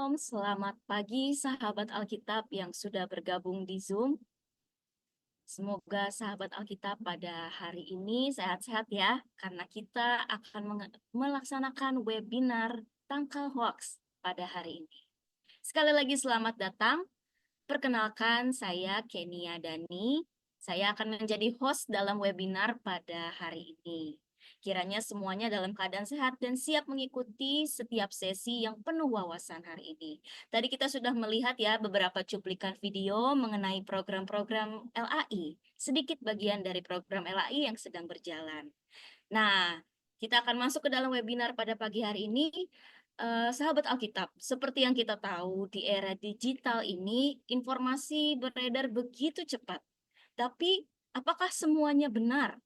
Shalom, selamat pagi sahabat Alkitab yang sudah bergabung di Zoom. Semoga sahabat Alkitab pada hari ini sehat-sehat ya, karena kita akan melaksanakan webinar Tangkal Hoax pada hari ini. Sekali lagi selamat datang. Perkenalkan, saya Kenia Dani. Saya akan menjadi host dalam webinar pada hari ini. Kiranya semuanya dalam keadaan sehat dan siap mengikuti setiap sesi yang penuh wawasan hari ini. Tadi kita sudah melihat ya beberapa cuplikan video mengenai program-program LAI. Sedikit bagian dari program LAI yang sedang berjalan. Nah, kita akan masuk ke dalam webinar pada pagi hari ini. Sahabat Alkitab, seperti yang kita tahu di era digital ini, informasi beredar begitu cepat. Tapi apakah semuanya benar?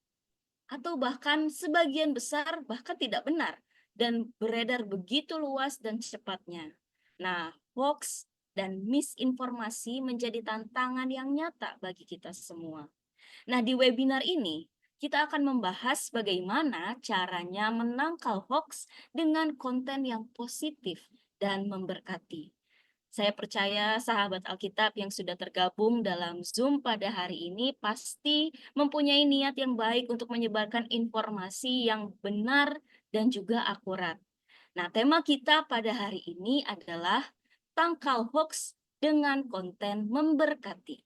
Atau bahkan sebagian besar bahkan tidak benar dan beredar begitu luas dan cepatnya. Nah, hoax dan misinformasi menjadi tantangan yang nyata bagi kita semua. Nah, di webinar ini kita akan membahas bagaimana caranya menangkal hoax dengan konten yang positif dan memberkati. Saya percaya sahabat Alkitab yang sudah tergabung dalam Zoom pada hari ini pasti mempunyai niat yang baik untuk menyebarkan informasi yang benar dan juga akurat. Nah, tema kita pada hari ini adalah tangkal hoax dengan konten memberkati.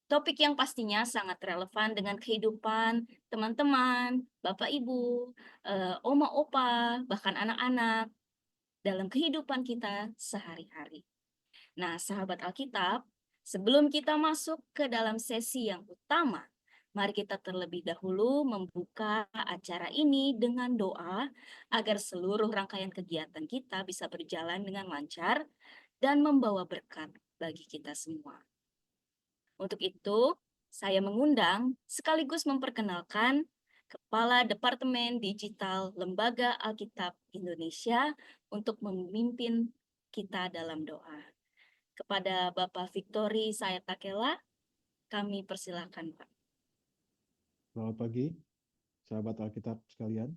Topik yang pastinya sangat relevan dengan kehidupan teman-teman, Bapak Ibu, oma opa, bahkan anak-anak dalam kehidupan kita sehari-hari. Nah, sahabat Alkitab, sebelum kita masuk ke dalam sesi yang utama, mari kita terlebih dahulu membuka acara ini dengan doa agar seluruh rangkaian kegiatan kita bisa berjalan dengan lancar dan membawa berkat bagi kita semua. Untuk itu, saya mengundang sekaligus memperkenalkan Kepala Departemen Digital Lembaga Alkitab Indonesia untuk memimpin kita dalam doa. Kepada Bapak Victory Sayatakela, kami persilahkan Pak. Selamat pagi, sahabat Alkitab sekalian,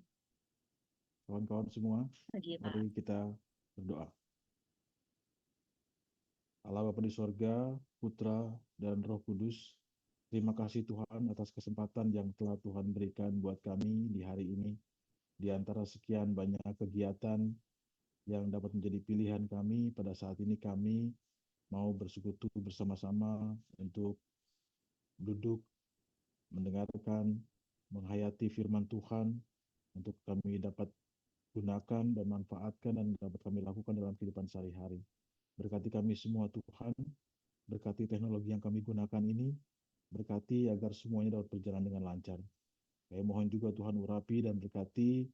kawan-kawan semua. Pagi, Pak. Mari kita berdoa. Allah Bapa di sorga, Putra, dan Roh Kudus, terima kasih Tuhan atas kesempatan yang telah Tuhan berikan buat kami di hari ini. Di antara sekian banyak kegiatan yang dapat menjadi pilihan kami, pada saat ini kami mau bersekutu bersama-sama untuk duduk, mendengarkan, menghayati firman Tuhan, untuk kami dapat gunakan dan manfaatkan dan dapat kami lakukan dalam kehidupan sehari-hari. Berkati kami semua Tuhan, berkati teknologi yang kami gunakan ini, berkati agar semuanya dapat berjalan dengan lancar. Kami mohon juga Tuhan urapi dan berkati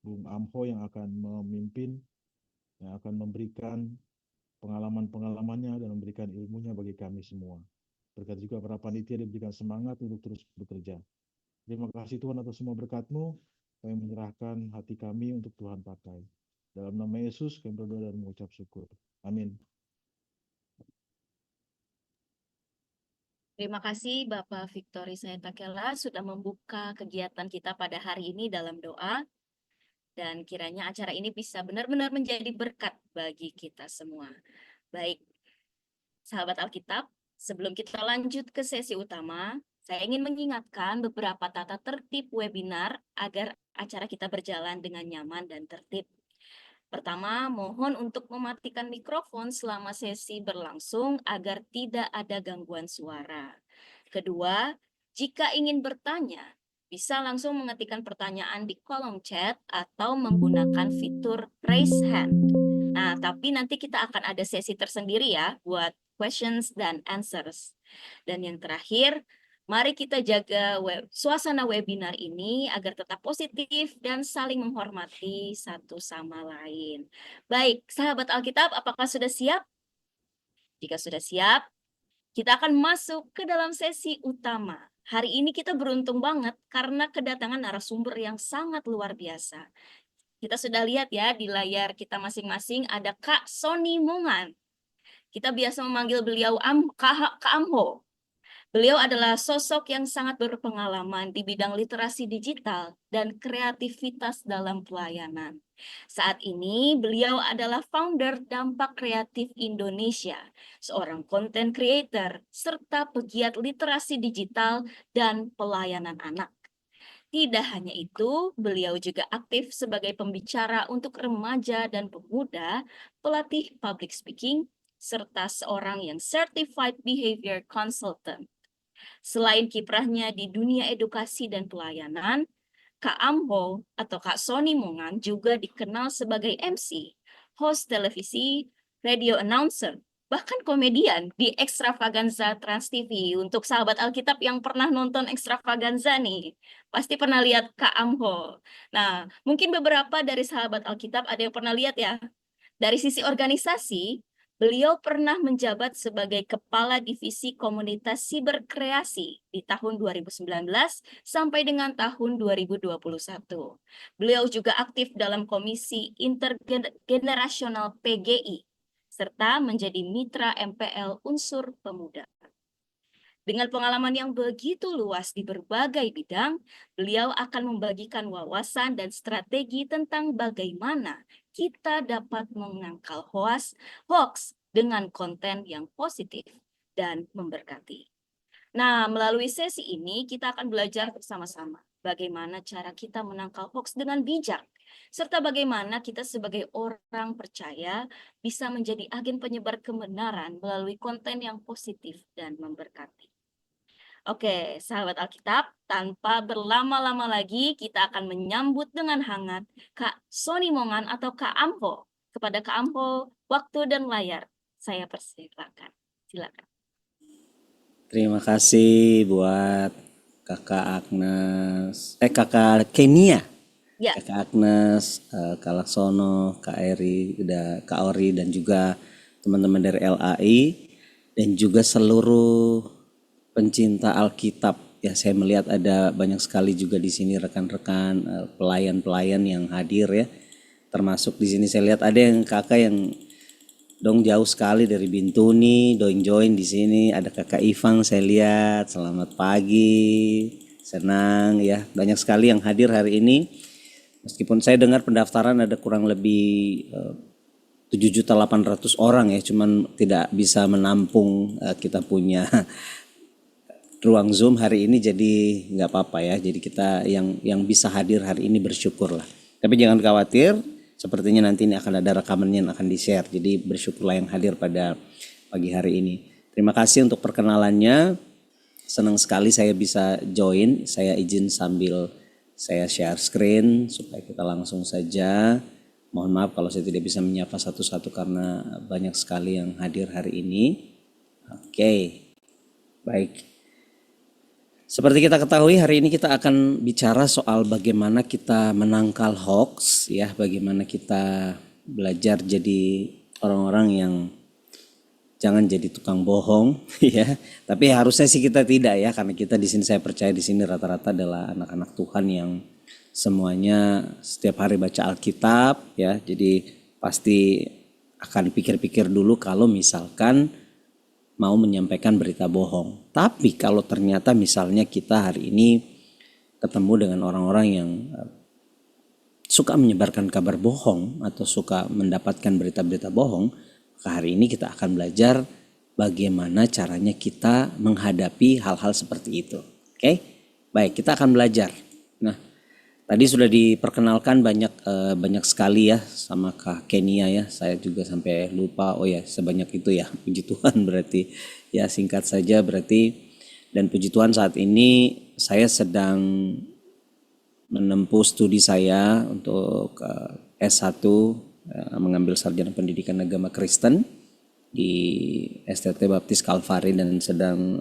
Bung Amho yang akan memimpin, yang akan memberikan pengalaman-pengalamannya dan memberikan ilmunya bagi kami semua. Berkati juga para panitia diberikan semangat untuk terus bekerja. Terima kasih Tuhan atas semua berkat-Mu. Kami menyerahkan hati kami untuk Tuhan pakai. Dalam nama Yesus kami berdoa dan mengucap syukur. Amin. Terima kasih Bapak Victory Sayatakela sudah membuka kegiatan kita pada hari ini dalam doa. Dan kiranya acara ini bisa benar-benar menjadi berkat bagi kita semua. Baik, sahabat Alkitab, sebelum kita lanjut ke sesi utama, saya ingin mengingatkan beberapa tata tertib webinar agar acara kita berjalan dengan nyaman dan tertib. Pertama, mohon untuk mematikan mikrofon selama sesi berlangsung agar tidak ada gangguan suara. Kedua, jika ingin bertanya, bisa langsung mengetikkan pertanyaan di kolom chat atau menggunakan fitur raise hand. Nah, tapi nanti kita akan ada sesi tersendiri ya buat questions dan answers. Dan yang terakhir, mari kita jaga suasana webinar ini agar tetap positif dan saling menghormati satu sama lain. Baik, sahabat Alkitab, apakah sudah siap? Jika sudah siap, kita akan masuk ke dalam sesi utama. Hari ini kita beruntung banget karena kedatangan narasumber yang sangat luar biasa. Kita sudah lihat ya di layar kita masing-masing ada Kak Sony Mungan. Kita biasa memanggil beliau Kak Amho. Beliau adalah sosok yang sangat berpengalaman di bidang literasi digital dan kreativitas dalam pelayanan. Saat ini, beliau adalah founder Dampak Kreatif Indonesia, seorang content creator, serta pegiat literasi digital dan pelayanan anak. Tidak hanya itu, beliau juga aktif sebagai pembicara untuk remaja dan pemuda, pelatih public speaking, serta seorang yang certified behavior consultant. Selain kiprahnya di dunia edukasi dan pelayanan, Kak Amho atau Kak Sony Mongan juga dikenal sebagai MC, host televisi, radio announcer, bahkan komedian di Extravaganza Trans TV. Untuk sahabat Alkitab yang pernah nonton Extravaganza nih, pasti pernah lihat Kak Amho. Nah, mungkin beberapa dari sahabat Alkitab ada yang pernah lihat ya. Dari sisi organisasi, beliau pernah menjabat sebagai Kepala Divisi Komunitas Siberkreasi di tahun 2019 sampai dengan tahun 2021. Beliau juga aktif dalam Komisi Intergenerasional PGI, serta menjadi Mitra MPL Unsur Pemuda. Dengan pengalaman yang begitu luas di berbagai bidang, beliau akan membagikan wawasan dan strategi tentang bagaimana kita dapat menangkal hoax dengan konten yang positif dan memberkati. Nah, melalui sesi ini kita akan belajar bersama-sama bagaimana cara kita menangkal hoax dengan bijak, serta bagaimana kita sebagai orang percaya bisa menjadi agen penyebar kebenaran melalui konten yang positif dan memberkati. Oke, sahabat Alkitab, tanpa berlama-lama lagi, kita akan menyambut dengan hangat Kak Sony Mongan atau Kak Amho. Kepada Kak Amho, waktu dan layar, saya persilakan. Silakan. Terima kasih buat Kakak Agnes, Kakak Kenia, Ya, Kakak Agnes, Kak Laksono, Kak Eri, Kak Ori, dan juga teman-teman dari LAI, dan juga seluruh pencinta Alkitab. Ya, saya melihat ada banyak sekali juga di sini rekan-rekan pelayan-pelayan yang hadir ya. Termasuk di sini saya lihat ada yang kakak yang dong jauh sekali dari Bintuni, join di sini. Ada kakak Ivang saya lihat. Selamat pagi, senang ya. Banyak sekali yang hadir hari ini. Meskipun saya dengar pendaftaran ada kurang lebih 7.800.000 orang ya, cuman tidak bisa menampung kita punya ruang Zoom hari ini, jadi nggak apa-apa ya. Jadi kita yang bisa hadir hari ini bersyukurlah. Tapi jangan khawatir, sepertinya nanti ini akan ada rekamannya yang akan di-share. Jadi bersyukurlah yang hadir pada pagi hari ini. Terima kasih untuk perkenalannya. Senang sekali saya bisa join. Saya izin sambil saya share screen supaya kita langsung saja. Mohon maaf kalau saya tidak bisa menyapa satu-satu karena banyak sekali yang hadir hari ini. Oke, baik. Seperti kita ketahui hari ini kita akan bicara soal bagaimana kita menangkal hoax ya, bagaimana kita belajar jadi orang-orang yang jangan jadi tukang bohong ya. Tapi harusnya sih kita tidak ya, karena kita di sini, saya percaya di sini rata-rata adalah anak-anak Tuhan yang semuanya setiap hari baca Alkitab ya. Jadi pasti akan pikir-pikir dulu kalau misalkan mau menyampaikan berita bohong. Tapi kalau ternyata misalnya kita hari ini ketemu dengan orang-orang yang suka menyebarkan kabar bohong atau suka mendapatkan berita-berita bohong, maka hari ini kita akan belajar bagaimana caranya kita menghadapi hal-hal seperti itu. Oke? Baik, kita akan belajar. Nah, tadi sudah diperkenalkan banyak sekali ya sama Kak Kenia ya. Saya juga sampai lupa, oh ya sebanyak itu ya. Puji Tuhan berarti ya, singkat saja berarti. Dan puji Tuhan saat ini saya sedang menempuh studi saya untuk S1 mengambil sarjana pendidikan agama Kristen di STT Baptis Kalvari, dan sedang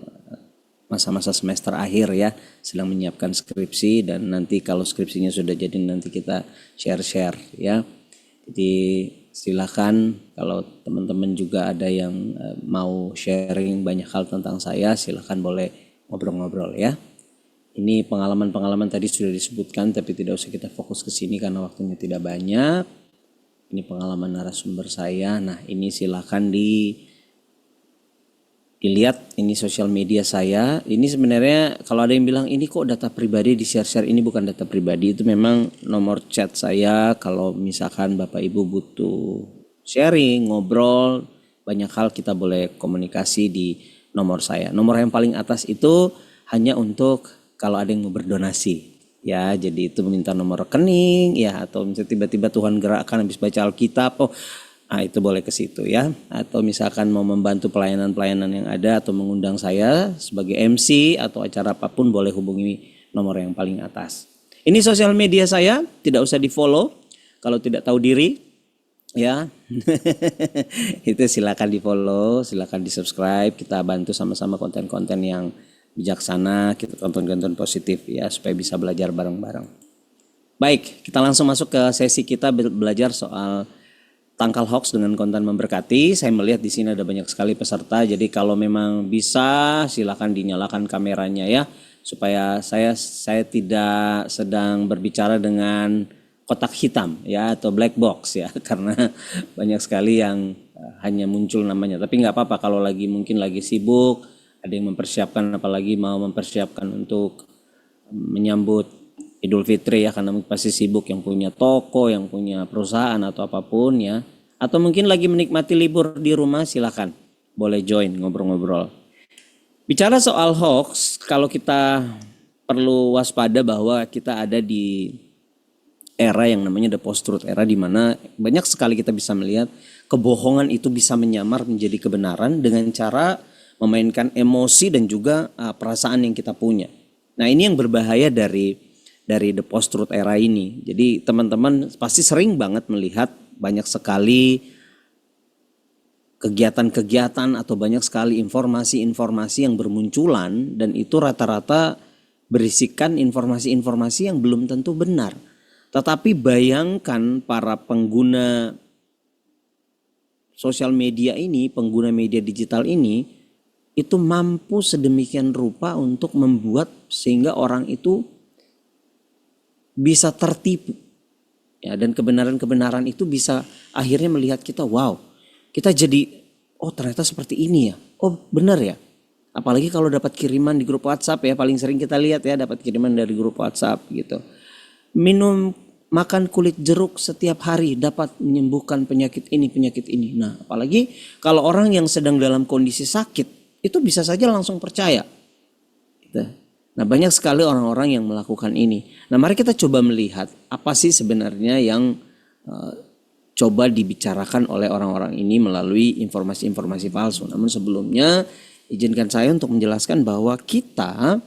masa-masa semester akhir ya, sedang menyiapkan skripsi, dan nanti kalau skripsinya sudah jadi nanti kita share-share ya. Jadi silakan kalau teman-teman juga ada yang mau sharing banyak hal tentang saya, silakan boleh ngobrol-ngobrol ya. Ini pengalaman-pengalaman tadi sudah disebutkan, tapi tidak usah kita fokus ke sini karena waktunya tidak banyak. Ini pengalaman narasumber saya. Nah, ini silakan dilihat ini sosial media saya. Ini sebenarnya kalau ada yang bilang ini kok data pribadi di share-share, ini bukan data pribadi, itu memang nomor chat saya. Kalau misalkan Bapak Ibu butuh sharing, ngobrol, banyak hal kita boleh komunikasi di nomor saya. Nomor yang paling atas itu hanya untuk kalau ada yang mau berdonasi. Ya, jadi itu meminta nomor rekening ya, atau misalnya tiba-tiba Tuhan gerakkan habis baca Alkitab, itu boleh ke situ ya. Atau misalkan mau membantu pelayanan-pelayanan yang ada atau mengundang saya sebagai MC atau acara apapun, boleh hubungi nomor yang paling atas. Ini sosial media saya, tidak usah di-follow kalau tidak tahu diri ya. Itu silakan di-follow, silakan di-subscribe, kita bantu sama-sama konten-konten yang bijaksana, kita konten-konten positif ya, supaya bisa belajar bareng-bareng. Baik, kita langsung masuk ke sesi kita belajar soal tangkal hoax dengan konten memberkati. Saya melihat di sini ada banyak sekali peserta, jadi kalau memang bisa silakan dinyalakan kameranya ya, supaya saya tidak sedang berbicara dengan kotak hitam ya atau black box ya, karena banyak sekali yang hanya muncul namanya. Tapi nggak apa-apa kalau mungkin lagi sibuk, ada yang mempersiapkan, apalagi mau mempersiapkan untuk menyambut Idul Fitri ya, karena pasti sibuk yang punya toko, yang punya perusahaan atau apapun ya. Atau mungkin lagi menikmati libur di rumah, silakan boleh join ngobrol-ngobrol. Bicara soal hoax, kalau kita perlu waspada bahwa kita ada di era yang namanya the post-truth era, di mana banyak sekali kita bisa melihat kebohongan itu bisa menyamar menjadi kebenaran dengan cara memainkan emosi dan juga perasaan yang kita punya. Nah, ini yang berbahaya dari the post-truth era ini. Jadi teman-teman pasti sering banget melihat banyak sekali kegiatan-kegiatan atau banyak sekali informasi-informasi yang bermunculan, dan itu rata-rata berisikan informasi-informasi yang belum tentu benar. Tetapi bayangkan para pengguna sosial media ini, pengguna media digital ini, itu mampu sedemikian rupa untuk membuat sehingga orang itu bisa tertipu. Ya, dan kebenaran-kebenaran itu bisa akhirnya melihat kita, wow, kita jadi, oh ternyata seperti ini ya, oh benar ya. Apalagi kalau dapat kiriman di grup WhatsApp ya, paling sering kita lihat ya, dapat kiriman dari grup WhatsApp gitu. Makan kulit jeruk setiap hari dapat menyembuhkan penyakit ini. Nah, apalagi kalau orang yang sedang dalam kondisi sakit, itu bisa saja langsung percaya. Nah, banyak sekali orang-orang yang melakukan ini. Nah, mari kita coba melihat apa sih sebenarnya yang coba dibicarakan oleh orang-orang ini melalui informasi-informasi palsu. Namun sebelumnya, izinkan saya untuk menjelaskan bahwa kita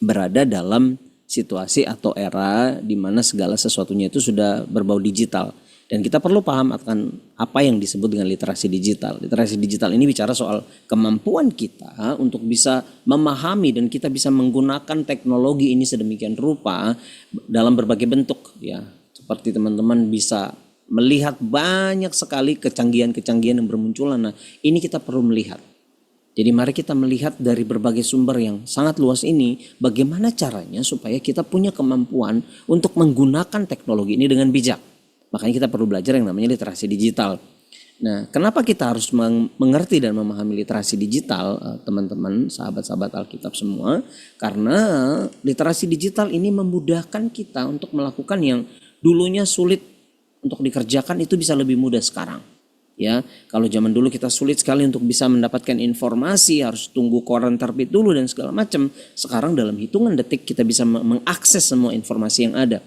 berada dalam situasi atau era di mana segala sesuatunya itu sudah berbau digital. Dan kita perlu paham akan apa yang disebut dengan literasi digital. Literasi digital ini bicara soal kemampuan kita untuk bisa memahami dan kita bisa menggunakan teknologi ini sedemikian rupa dalam berbagai bentuk ya. Seperti teman-teman bisa melihat banyak sekali kecanggihan-kecanggihan yang bermunculan. Nah, ini kita perlu melihat. Jadi mari kita melihat dari berbagai sumber yang sangat luas ini, bagaimana caranya supaya kita punya kemampuan untuk menggunakan teknologi ini dengan bijak. Makanya kita perlu belajar yang namanya literasi digital. Nah, kenapa kita harus mengerti dan memahami literasi digital, teman-teman, sahabat-sahabat Alkitab semua? Karena literasi digital ini memudahkan kita untuk melakukan yang dulunya sulit untuk dikerjakan, itu bisa lebih mudah sekarang. Ya, kalau zaman dulu kita sulit sekali untuk bisa mendapatkan informasi, harus tunggu koran terbit dulu dan segala macam. Sekarang dalam hitungan detik kita bisa mengakses semua informasi yang ada.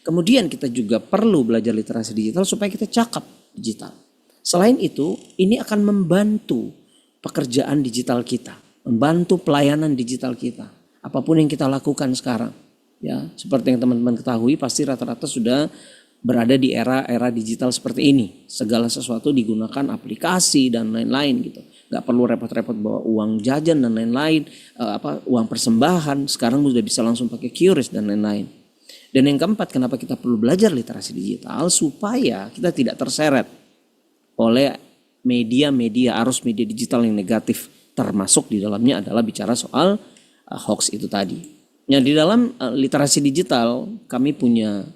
Kemudian kita juga perlu belajar literasi digital supaya kita cakap digital. Selain itu, ini akan membantu pekerjaan digital kita, membantu pelayanan digital kita. Apapun yang kita lakukan sekarang, ya, seperti yang teman-teman ketahui, pasti rata-rata sudah berada di era digital seperti ini. Segala sesuatu digunakan aplikasi dan lain-lain gitu. Gak perlu repot-repot bawa uang jajan dan lain-lain, uang persembahan. Sekarang sudah bisa langsung pakai QRIS dan lain-lain. Dan yang keempat, kenapa kita perlu belajar literasi digital? Supaya kita tidak terseret oleh media-media, arus media digital yang negatif. Termasuk di dalamnya adalah bicara soal hoax itu tadi. Nah, di dalam literasi digital kami punya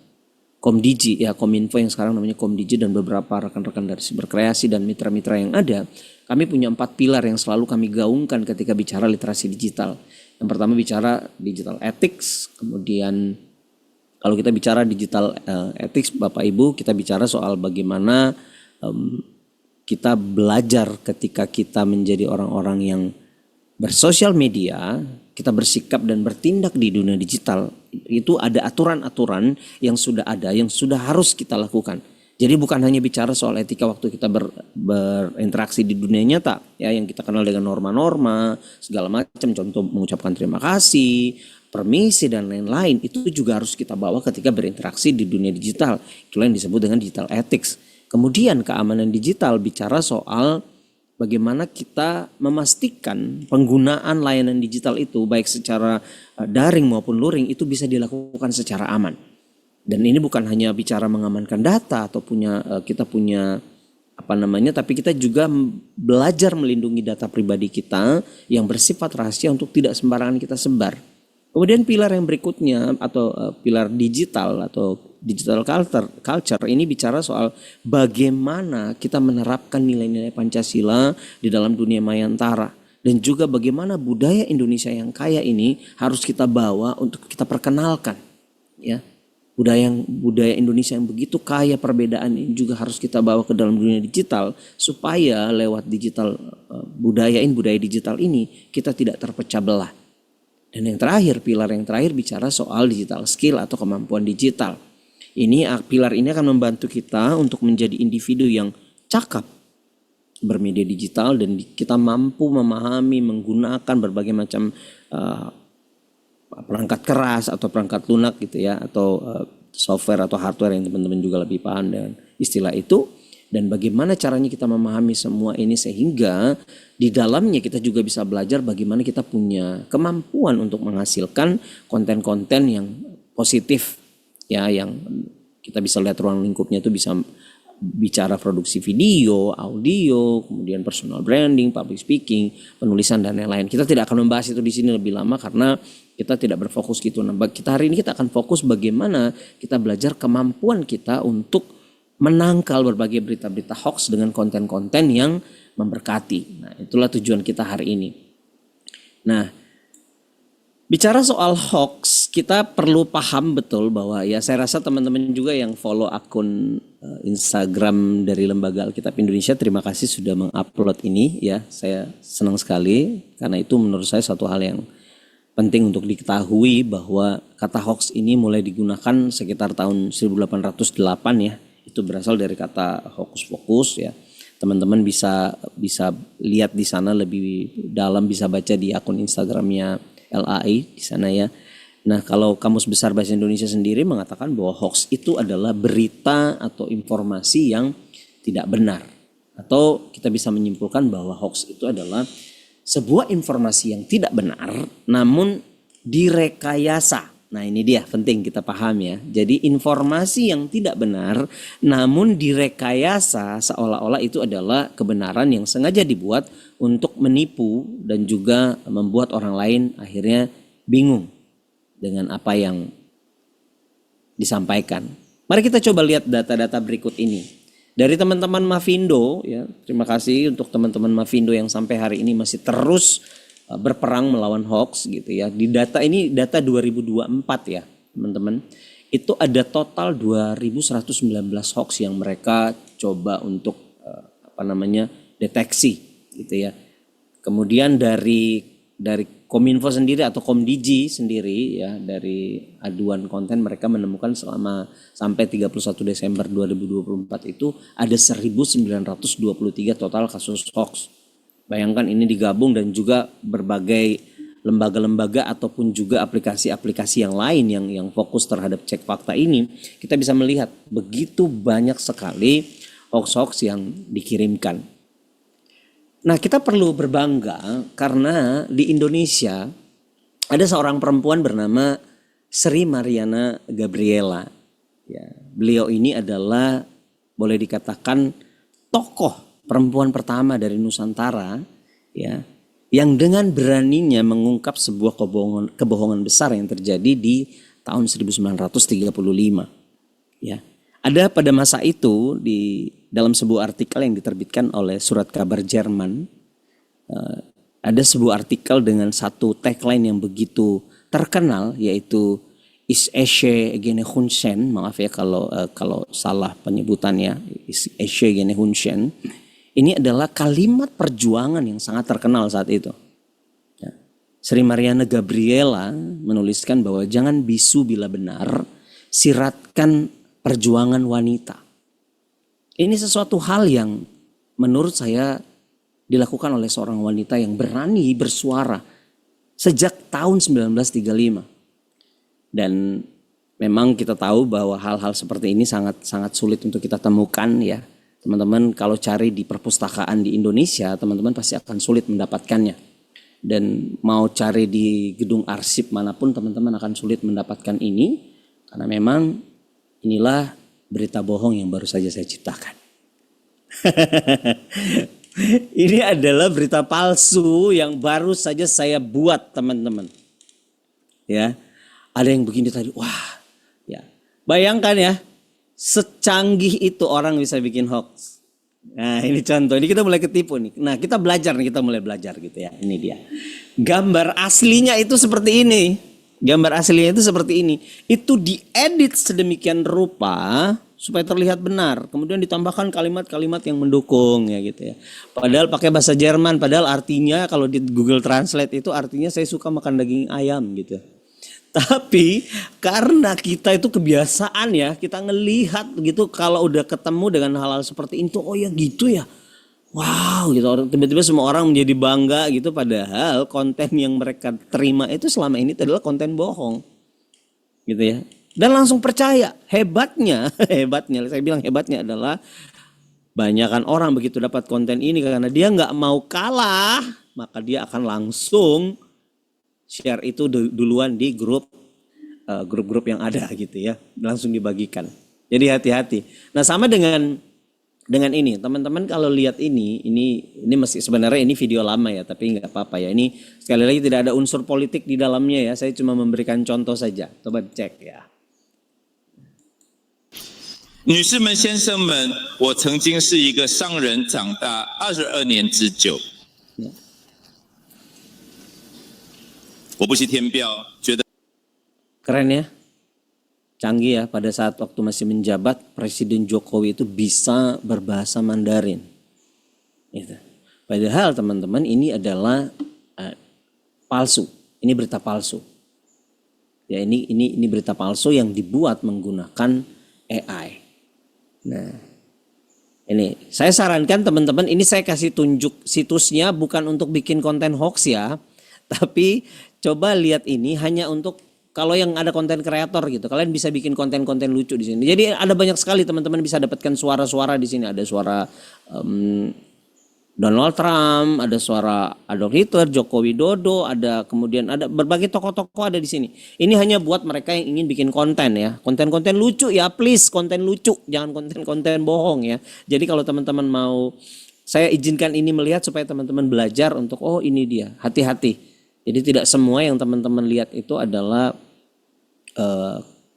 Komdiji ya, Kominfo yang sekarang namanya Komdiji, dan beberapa rekan-rekan dari Berkreasi dan mitra-mitra yang ada, kami punya 4 pilar yang selalu kami gaungkan ketika bicara literasi digital. Yang pertama bicara digital ethics, kemudian kalau kita bicara digital ethics Bapak Ibu, kita bicara soal bagaimana kita belajar ketika kita menjadi orang-orang yang bersosial media, kita bersikap dan bertindak di dunia digital. Itu ada aturan-aturan yang sudah ada, yang sudah harus kita lakukan. Jadi bukan hanya bicara soal etika waktu kita berinteraksi di dunia nyata, ya, yang kita kenal dengan norma-norma segala macam, contoh mengucapkan terima kasih, permisi dan lain-lain, itu juga harus kita bawa ketika berinteraksi di dunia digital. Itulah yang disebut dengan digital ethics. Kemudian keamanan digital bicara soal bagaimana kita memastikan penggunaan layanan digital itu baik secara daring maupun luring itu bisa dilakukan secara aman. Dan ini bukan hanya bicara mengamankan data atau kita punya tapi kita juga belajar melindungi data pribadi kita yang bersifat rahasia untuk tidak sembarangan kita sebar. Kemudian pilar yang berikutnya atau pilar digital atau digital culture ini bicara soal bagaimana kita menerapkan nilai-nilai Pancasila di dalam dunia mayantara, dan juga bagaimana budaya Indonesia yang kaya ini harus kita bawa untuk kita perkenalkan, ya. Budaya Indonesia yang begitu kaya perbedaan ini juga harus kita bawa ke dalam dunia digital, supaya lewat digital budaya digital ini kita tidak terpecah belah. Dan yang terakhir, pilar yang terakhir bicara soal digital skill atau kemampuan digital. Pilar ini akan membantu kita untuk menjadi individu yang cakap bermedia digital, dan kita mampu memahami, menggunakan berbagai macam perangkat keras atau perangkat lunak gitu ya, atau software atau hardware yang teman-teman juga lebih paham dengan istilah itu, dan bagaimana caranya kita memahami semua ini sehingga di dalamnya kita juga bisa belajar bagaimana kita punya kemampuan untuk menghasilkan konten-konten yang positif, ya, yang kita bisa lihat ruang lingkupnya itu bisa bicara produksi video, audio, kemudian personal branding, public speaking, penulisan dan lain-lain. Kita tidak akan membahas itu di sini lebih lama karena kita tidak berfokus gitu. Nah, hari ini kita akan fokus bagaimana kita belajar kemampuan kita untuk menangkal berbagai berita-berita hoax dengan konten-konten yang memberkati. Nah, itulah tujuan kita hari ini. Nah, bicara soal hoax, kita perlu paham betul bahwa ya, saya rasa teman-teman juga yang follow akun Instagram dari Lembaga Alkitab Indonesia, terima kasih sudah mengupload ini ya. Saya senang sekali karena itu menurut saya satu hal yang penting untuk diketahui bahwa kata hoax ini mulai digunakan sekitar tahun 1808 ya. Itu berasal dari kata hokus pokus ya. Teman-teman bisa lihat di sana lebih dalam, bisa baca di akun Instagramnya LAI di sana ya. Nah, kalau Kamus Besar Bahasa Indonesia sendiri mengatakan bahwa hoax itu adalah berita atau informasi yang tidak benar. Atau kita bisa menyimpulkan bahwa hoax itu adalah sebuah informasi yang tidak benar namun direkayasa. Nah, ini dia penting kita paham ya. Jadi informasi yang tidak benar namun direkayasa seolah-olah itu adalah kebenaran yang sengaja dibuat untuk menipu dan juga membuat orang lain akhirnya bingung dengan apa yang disampaikan. Mari kita coba lihat data-data berikut ini. Dari teman-teman Mavindo ya, terima kasih untuk teman-teman Mavindo yang sampai hari ini masih terus berperang melawan hoax gitu ya. Di data ini data 2024 ya, teman-teman. Itu ada total 2119 hoax yang mereka coba untuk deteksi gitu ya. Kemudian dari Kominfo sendiri atau Komdiji sendiri ya, dari aduan konten mereka menemukan sampai 31 Desember 2024 itu ada 1923 total kasus hoax. Bayangkan ini digabung dan juga berbagai lembaga-lembaga ataupun juga aplikasi-aplikasi yang lain yang fokus terhadap cek fakta ini, kita bisa melihat begitu banyak sekali hoax-hoax yang dikirimkan. Nah, kita perlu berbangga karena di Indonesia ada seorang perempuan bernama Sri Mariana Gabriela. Ya, beliau ini adalah boleh dikatakan tokoh perempuan pertama dari Nusantara ya, yang dengan beraninya mengungkap sebuah kebohongan besar yang terjadi di tahun 1935. Ya. Ada pada masa itu di dalam sebuah artikel yang diterbitkan oleh Surat Kabar Jerman, ada sebuah artikel dengan satu tagline yang begitu terkenal, yaitu Is Esche Genehunschen, maaf ya kalau salah penyebutannya, Is Esche Genehunschen. Ini adalah kalimat perjuangan yang sangat terkenal saat itu. Ya. Sri Mariana Gabriela menuliskan bahwa jangan bisu bila benar, siratkan perjuangan wanita. Ini sesuatu hal yang menurut saya dilakukan oleh seorang wanita yang berani bersuara sejak tahun 1935. Dan memang kita tahu bahwa hal-hal seperti ini sangat sulit untuk kita temukan ya. Teman-teman kalau cari di perpustakaan di Indonesia, teman-teman pasti akan sulit mendapatkannya. Dan mau cari di gedung arsip manapun, teman-teman akan sulit mendapatkan ini. Karena memang inilah berita bohong yang baru saja saya ciptakan. Ini adalah berita palsu yang baru saja saya buat, teman-teman. Ya, ada yang begini tadi, wah, ya, bayangkan ya, secanggih itu orang bisa bikin hoax. Nah, ini contoh, ini kita mulai ketipu nih. Nah, kita mulai belajar gitu ya. Ini dia. Gambar aslinya itu seperti ini. Gambar aslinya itu seperti ini. Itu diedit sedemikian rupa supaya terlihat benar. Kemudian ditambahkan kalimat-kalimat yang mendukung ya gitu ya. Padahal pakai bahasa Jerman, padahal artinya kalau di Google Translate itu artinya saya suka makan daging ayam gitu. Tapi karena kita itu kebiasaan ya, kita ngelihat gitu kalau udah ketemu dengan hal-hal seperti itu, oh ya gitu ya. Wow gitu, tiba-tiba semua orang menjadi bangga gitu, padahal konten yang mereka terima itu selama ini adalah konten bohong. Gitu ya. Dan langsung percaya. Hebatnya saya bilang hebatnya adalah banyakkan orang begitu dapat konten ini karena dia nggak mau kalah, maka dia akan langsung share itu duluan di grup-grup yang ada gitu ya, langsung dibagikan. Jadi hati-hati. Nah sama dengan ini, teman-teman kalau lihat ini masih sebenarnya ini video lama ya, tapi nggak apa-apa ya. Ini sekali lagi tidak ada unsur politik di dalamnya ya. Saya cuma memberikan contoh saja. Coba cek ya. 女士们、先生们，我曾经是一个商人，长大22年之久。我不惜填表，觉得 Keren ya, canggih ya. Pada saat waktu masih menjabat, Presiden Jokowi itu bisa berbahasa Mandarin. Gitu. Padahal teman-teman ini adalah palsu. Ini berita palsu. Ya ini berita palsu yang dibuat menggunakan AI. Nah, ini saya sarankan teman-teman, ini saya kasih tunjuk situsnya bukan untuk bikin konten hoax ya, tapi coba lihat ini hanya untuk kalau yang ada konten kreator gitu, kalian bisa bikin konten-konten lucu di sini. Jadi ada banyak sekali teman-teman bisa dapatkan suara-suara di sini. Ada suara Donald Trump, ada suara Adolf Hitler, Joko Widodo, kemudian ada berbagai tokoh-tokoh ada di sini. Ini hanya buat mereka yang ingin bikin konten ya. Konten-konten lucu ya, please, konten lucu, jangan konten-konten bohong ya. Jadi kalau teman-teman mau, saya izinkan ini melihat supaya teman-teman belajar untuk oh ini dia, hati-hati. Jadi tidak semua yang teman-teman lihat itu adalah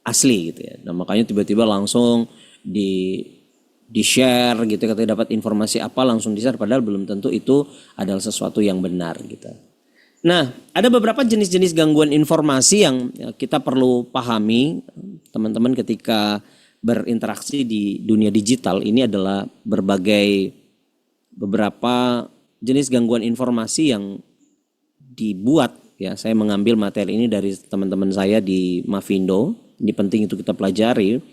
asli gitu ya. Nah, makanya tiba-tiba langsung di share gitu, katanya dapat informasi apa langsung di share, padahal belum tentu itu adalah sesuatu yang benar gitu. Nah, ada beberapa jenis-jenis gangguan informasi yang kita perlu pahami teman-teman ketika berinteraksi di dunia digital. Ini adalah beberapa jenis gangguan informasi yang dibuat ya. Saya mengambil materi ini dari teman-teman saya di Mavindo. Ini penting itu kita pelajari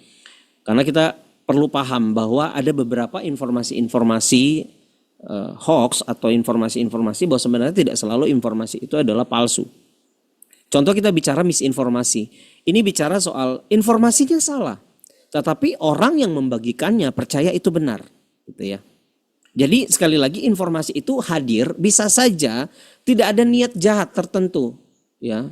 karena kita perlu paham bahwa ada beberapa informasi-informasi hoax atau informasi-informasi bahwa sebenarnya tidak selalu informasi itu adalah palsu. Contoh kita bicara misinformasi. Ini bicara soal informasinya salah, tetapi orang yang membagikannya percaya itu benar, gitu ya. Jadi sekali lagi informasi itu hadir bisa saja tidak ada niat jahat tertentu, ya.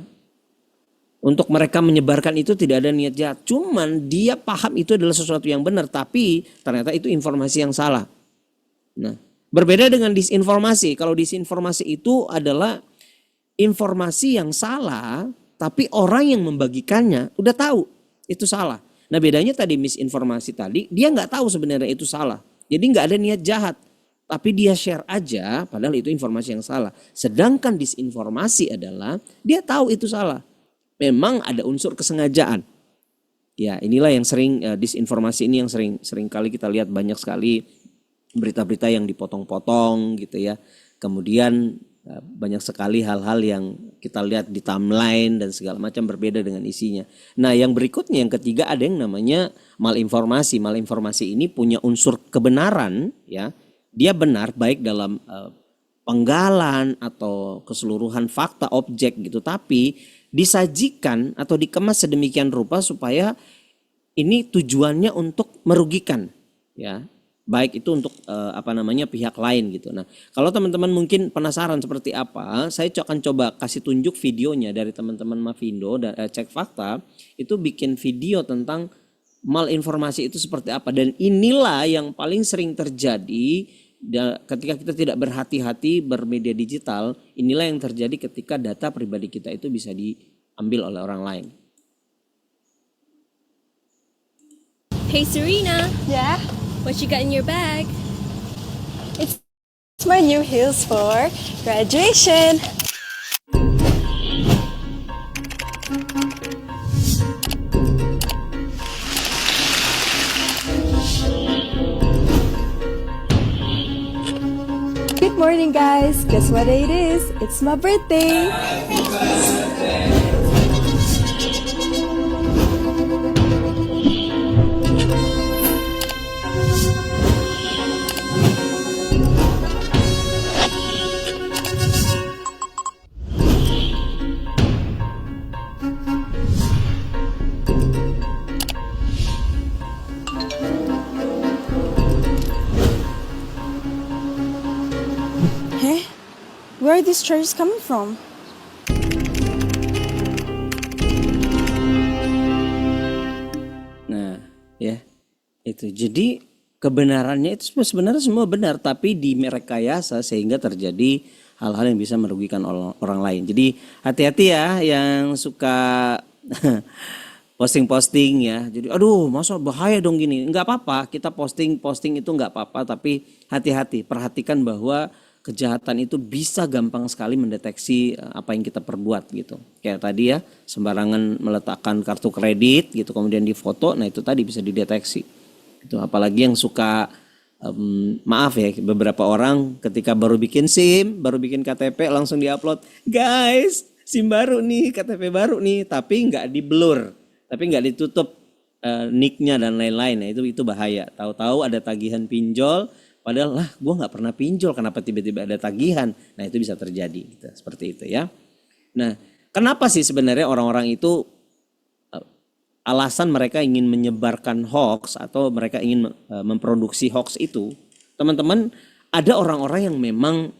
Untuk mereka menyebarkan itu tidak ada niat jahat. Cuman dia paham itu adalah sesuatu yang benar. Tapi ternyata itu informasi yang salah. Nah, berbeda dengan disinformasi. Kalau disinformasi itu adalah informasi yang salah. Tapi orang yang membagikannya udah tahu itu salah. Nah bedanya tadi misinformasi tadi, dia nggak tahu sebenarnya itu salah. Jadi nggak ada niat jahat. Tapi dia share aja padahal itu informasi yang salah. Sedangkan disinformasi adalah dia tahu itu salah. Memang ada unsur kesengajaan. Ya inilah yang sering disinformasi ini yang sering kali kita lihat banyak sekali berita-berita yang dipotong-potong gitu ya. Kemudian banyak sekali hal-hal yang kita lihat di timeline dan segala macam berbeda dengan isinya. Nah yang berikutnya yang ketiga ada yang namanya malinformasi. Malinformasi ini punya unsur kebenaran ya. Dia benar baik dalam penggalan atau keseluruhan fakta objek gitu. Tapi disajikan atau dikemas sedemikian rupa supaya ini tujuannya untuk merugikan ya. Baik itu untuk pihak lain gitu. Nah, kalau teman-teman mungkin penasaran seperti apa, saya akan coba kasih tunjuk videonya dari teman-teman Mavindo dan Cek Fakta itu bikin video tentang malinformasi itu seperti apa, dan inilah yang paling sering terjadi ketika kita tidak berhati-hati bermedia digital. Inilah yang terjadi ketika data pribadi kita itu bisa diambil oleh orang lain. Hey Serena, Yeah, what you got in your bag? it's my new heels for graduation. Good morning, guys. Guess what day it is? It's my birthday. Hey, where are these charges coming from? Nah, ya itu. Jadi kebenarannya itu sebenarnya semua benar, tapi direkayasa sehingga terjadi hal-hal yang bisa merugikan orang lain. Jadi hati-hati ya yang suka posting-posting ya. Jadi aduh masa bahaya dong gini. Enggak apa-apa, kita posting itu enggak apa-apa, tapi hati-hati, perhatikan bahwa kejahatan itu bisa gampang sekali mendeteksi apa yang kita perbuat gitu. Kayak tadi ya, sembarangan meletakkan kartu kredit gitu kemudian difoto, nah itu tadi bisa dideteksi. Itu apalagi yang suka maaf ya, beberapa orang ketika baru bikin SIM, baru bikin KTP langsung diupload. Guys, SIM baru nih, KTP baru nih, tapi nggak di blur, tapi nggak ditutup nicknya dan lain-lain. Nah, itu bahaya. Tahu-tahu ada tagihan pinjol, padahal lah gue nggak pernah pinjol, kenapa tiba-tiba ada tagihan? Nah itu bisa terjadi gitu, seperti itu ya. Nah kenapa sih sebenarnya orang-orang itu alasan mereka ingin menyebarkan hoax atau mereka ingin memproduksi hoax itu? Teman-teman, ada orang-orang yang memang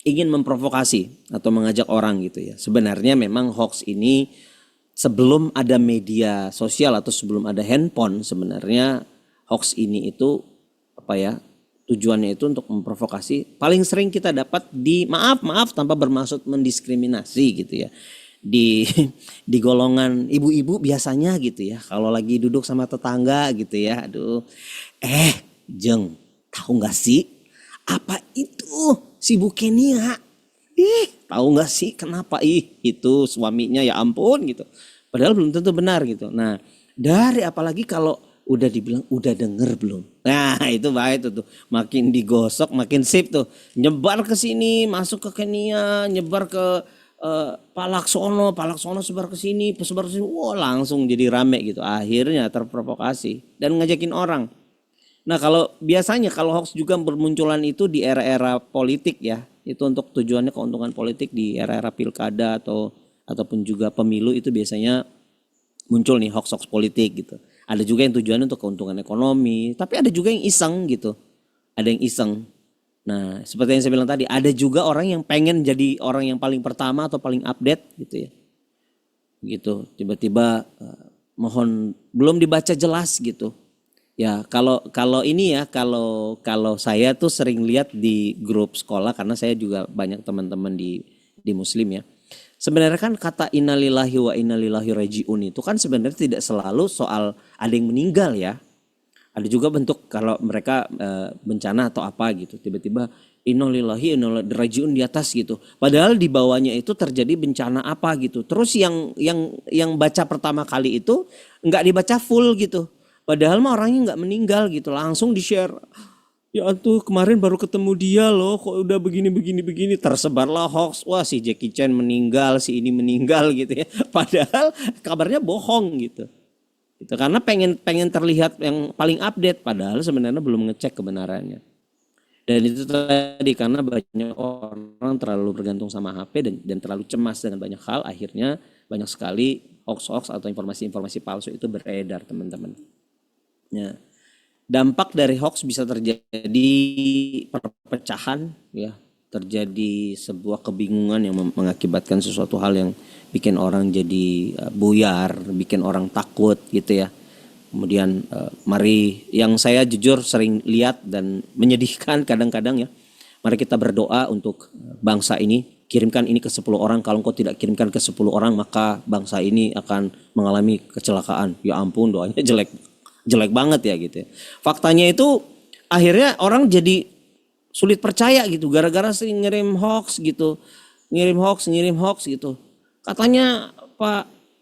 ingin memprovokasi atau mengajak orang gitu ya. Sebenarnya memang hoax ini sebelum ada media sosial atau sebelum ada handphone, sebenarnya hoax ini itu tujuannya itu untuk memprovokasi. Paling sering kita dapat di maaf tanpa bermaksud mendiskriminasi gitu ya. Di golongan ibu-ibu biasanya gitu ya. Kalau lagi duduk sama tetangga gitu ya. Aduh. Jeng, tahu nggak sih apa itu si Bu Kenia? Tahu nggak sih kenapa itu suaminya ya ampun gitu. Padahal belum tentu benar gitu. Nah, apalagi kalau udah dibilang udah denger belum? Nah itu baik tuh, makin digosok makin sip tuh, nyebar ke sini, masuk ke Kenia, nyebar ke Pak Laksono sebar ke sini, wah langsung jadi rame gitu. Akhirnya terprovokasi dan ngajakin orang. Nah kalau biasanya kalau hoax juga bermunculan itu di era-era politik ya, itu untuk tujuannya keuntungan politik di era-era pilkada ataupun juga pemilu, itu biasanya muncul nih hoax-hoax politik gitu. Ada juga yang tujuannya untuk keuntungan ekonomi, tapi ada juga yang iseng gitu. Ada yang iseng. Nah, seperti yang saya bilang tadi, ada juga orang yang pengen jadi orang yang paling pertama atau paling update gitu ya. Gitu, tiba-tiba mohon belum dibaca jelas gitu. Ya, kalau ini ya, kalau saya tuh sering lihat di grup sekolah karena saya juga banyak teman-teman di muslim ya. Sebenarnya kan kata innalillahi wa innalillahi rajiun itu kan sebenarnya tidak selalu soal ada yang meninggal ya. Ada juga bentuk kalau mereka bencana atau apa gitu, tiba-tiba innalillahi innalillahi rajiun di atas gitu. Padahal di bawahnya itu terjadi bencana apa gitu. Terus yang baca pertama kali itu nggak dibaca full gitu. Padahal mah orangnya nggak meninggal gitu, langsung di-share. Ya tuh kemarin baru ketemu dia loh, kok udah begini, tersebarlah hoax. Wah si Jackie Chan meninggal, si ini meninggal gitu ya. Padahal kabarnya bohong gitu. Itu karena pengen terlihat yang paling update, padahal sebenarnya belum ngecek kebenarannya. Dan itu tadi karena banyak orang terlalu bergantung sama HP dan terlalu cemas dengan banyak hal, akhirnya banyak sekali hoax-hoax atau informasi-informasi palsu itu beredar, teman-teman. Ya. Dampak dari hoax bisa terjadi perpecahan ya, terjadi sebuah kebingungan yang mengakibatkan sesuatu hal yang bikin orang jadi buyar, bikin orang takut gitu ya. Kemudian mari, yang saya jujur sering lihat dan menyedihkan kadang-kadang ya, mari kita berdoa untuk bangsa ini, kirimkan ini ke 10 orang, kalau engkau tidak kirimkan ke 10 orang maka bangsa ini akan mengalami kecelakaan. Ya ampun, doanya jelek banget ya gitu ya. Faktanya itu akhirnya orang jadi sulit percaya gitu gara-gara sering ngirim hoax gitu. Ngirim hoax gitu. Katanya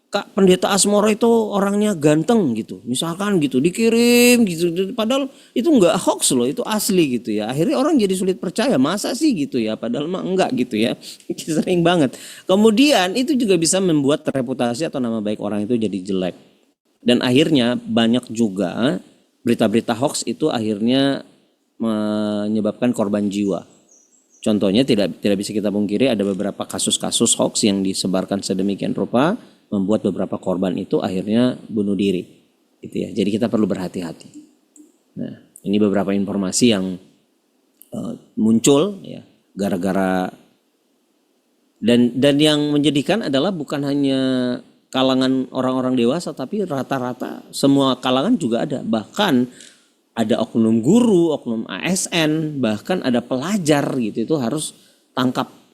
Kak Pendeta Asmoro itu orangnya ganteng gitu. Misalkan gitu dikirim gitu. Padahal itu enggak hoax loh, itu asli gitu ya. Akhirnya orang jadi sulit percaya, masa sih gitu ya, padahal mah enggak gitu ya. Sering banget. Kemudian itu juga bisa membuat reputasi atau nama baik orang itu jadi jelek. Dan akhirnya banyak juga berita-berita hoax itu akhirnya menyebabkan korban jiwa. Contohnya tidak bisa kita pungkiri ada beberapa kasus-kasus hoax yang disebarkan sedemikian rupa membuat beberapa korban itu akhirnya bunuh diri. Gitu ya. Jadi kita perlu berhati-hati. Nah, ini beberapa informasi yang muncul ya gara-gara dan yang menjadikan adalah bukan hanya kalangan orang-orang dewasa, tapi rata-rata semua kalangan juga ada. Bahkan ada oknum guru, oknum ASN, bahkan ada pelajar gitu, itu harus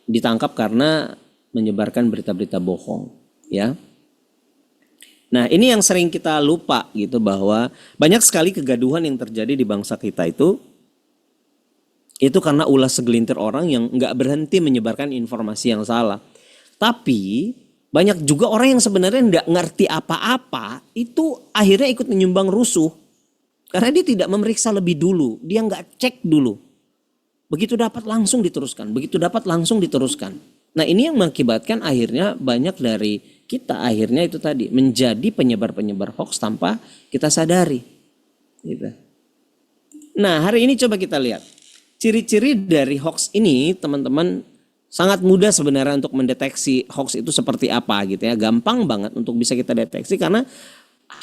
ditangkap karena menyebarkan berita-berita bohong ya. Nah ini yang sering kita lupa gitu, bahwa banyak sekali kegaduhan yang terjadi di bangsa kita itu karena ulah segelintir orang yang nggak berhenti menyebarkan informasi yang salah. Tapi banyak juga orang yang sebenarnya nggak ngerti apa-apa, itu akhirnya ikut menyumbang rusuh. Karena dia tidak memeriksa lebih dulu, dia nggak cek dulu. Begitu dapat langsung diteruskan. Nah ini yang mengakibatkan akhirnya banyak dari kita akhirnya itu tadi menjadi penyebar-penyebar hoax tanpa kita sadari. Gitu. Nah hari ini coba kita lihat. Ciri-ciri dari hoax ini teman-teman, sangat mudah sebenarnya untuk mendeteksi hoax itu seperti apa gitu ya. Gampang banget untuk bisa kita deteksi karena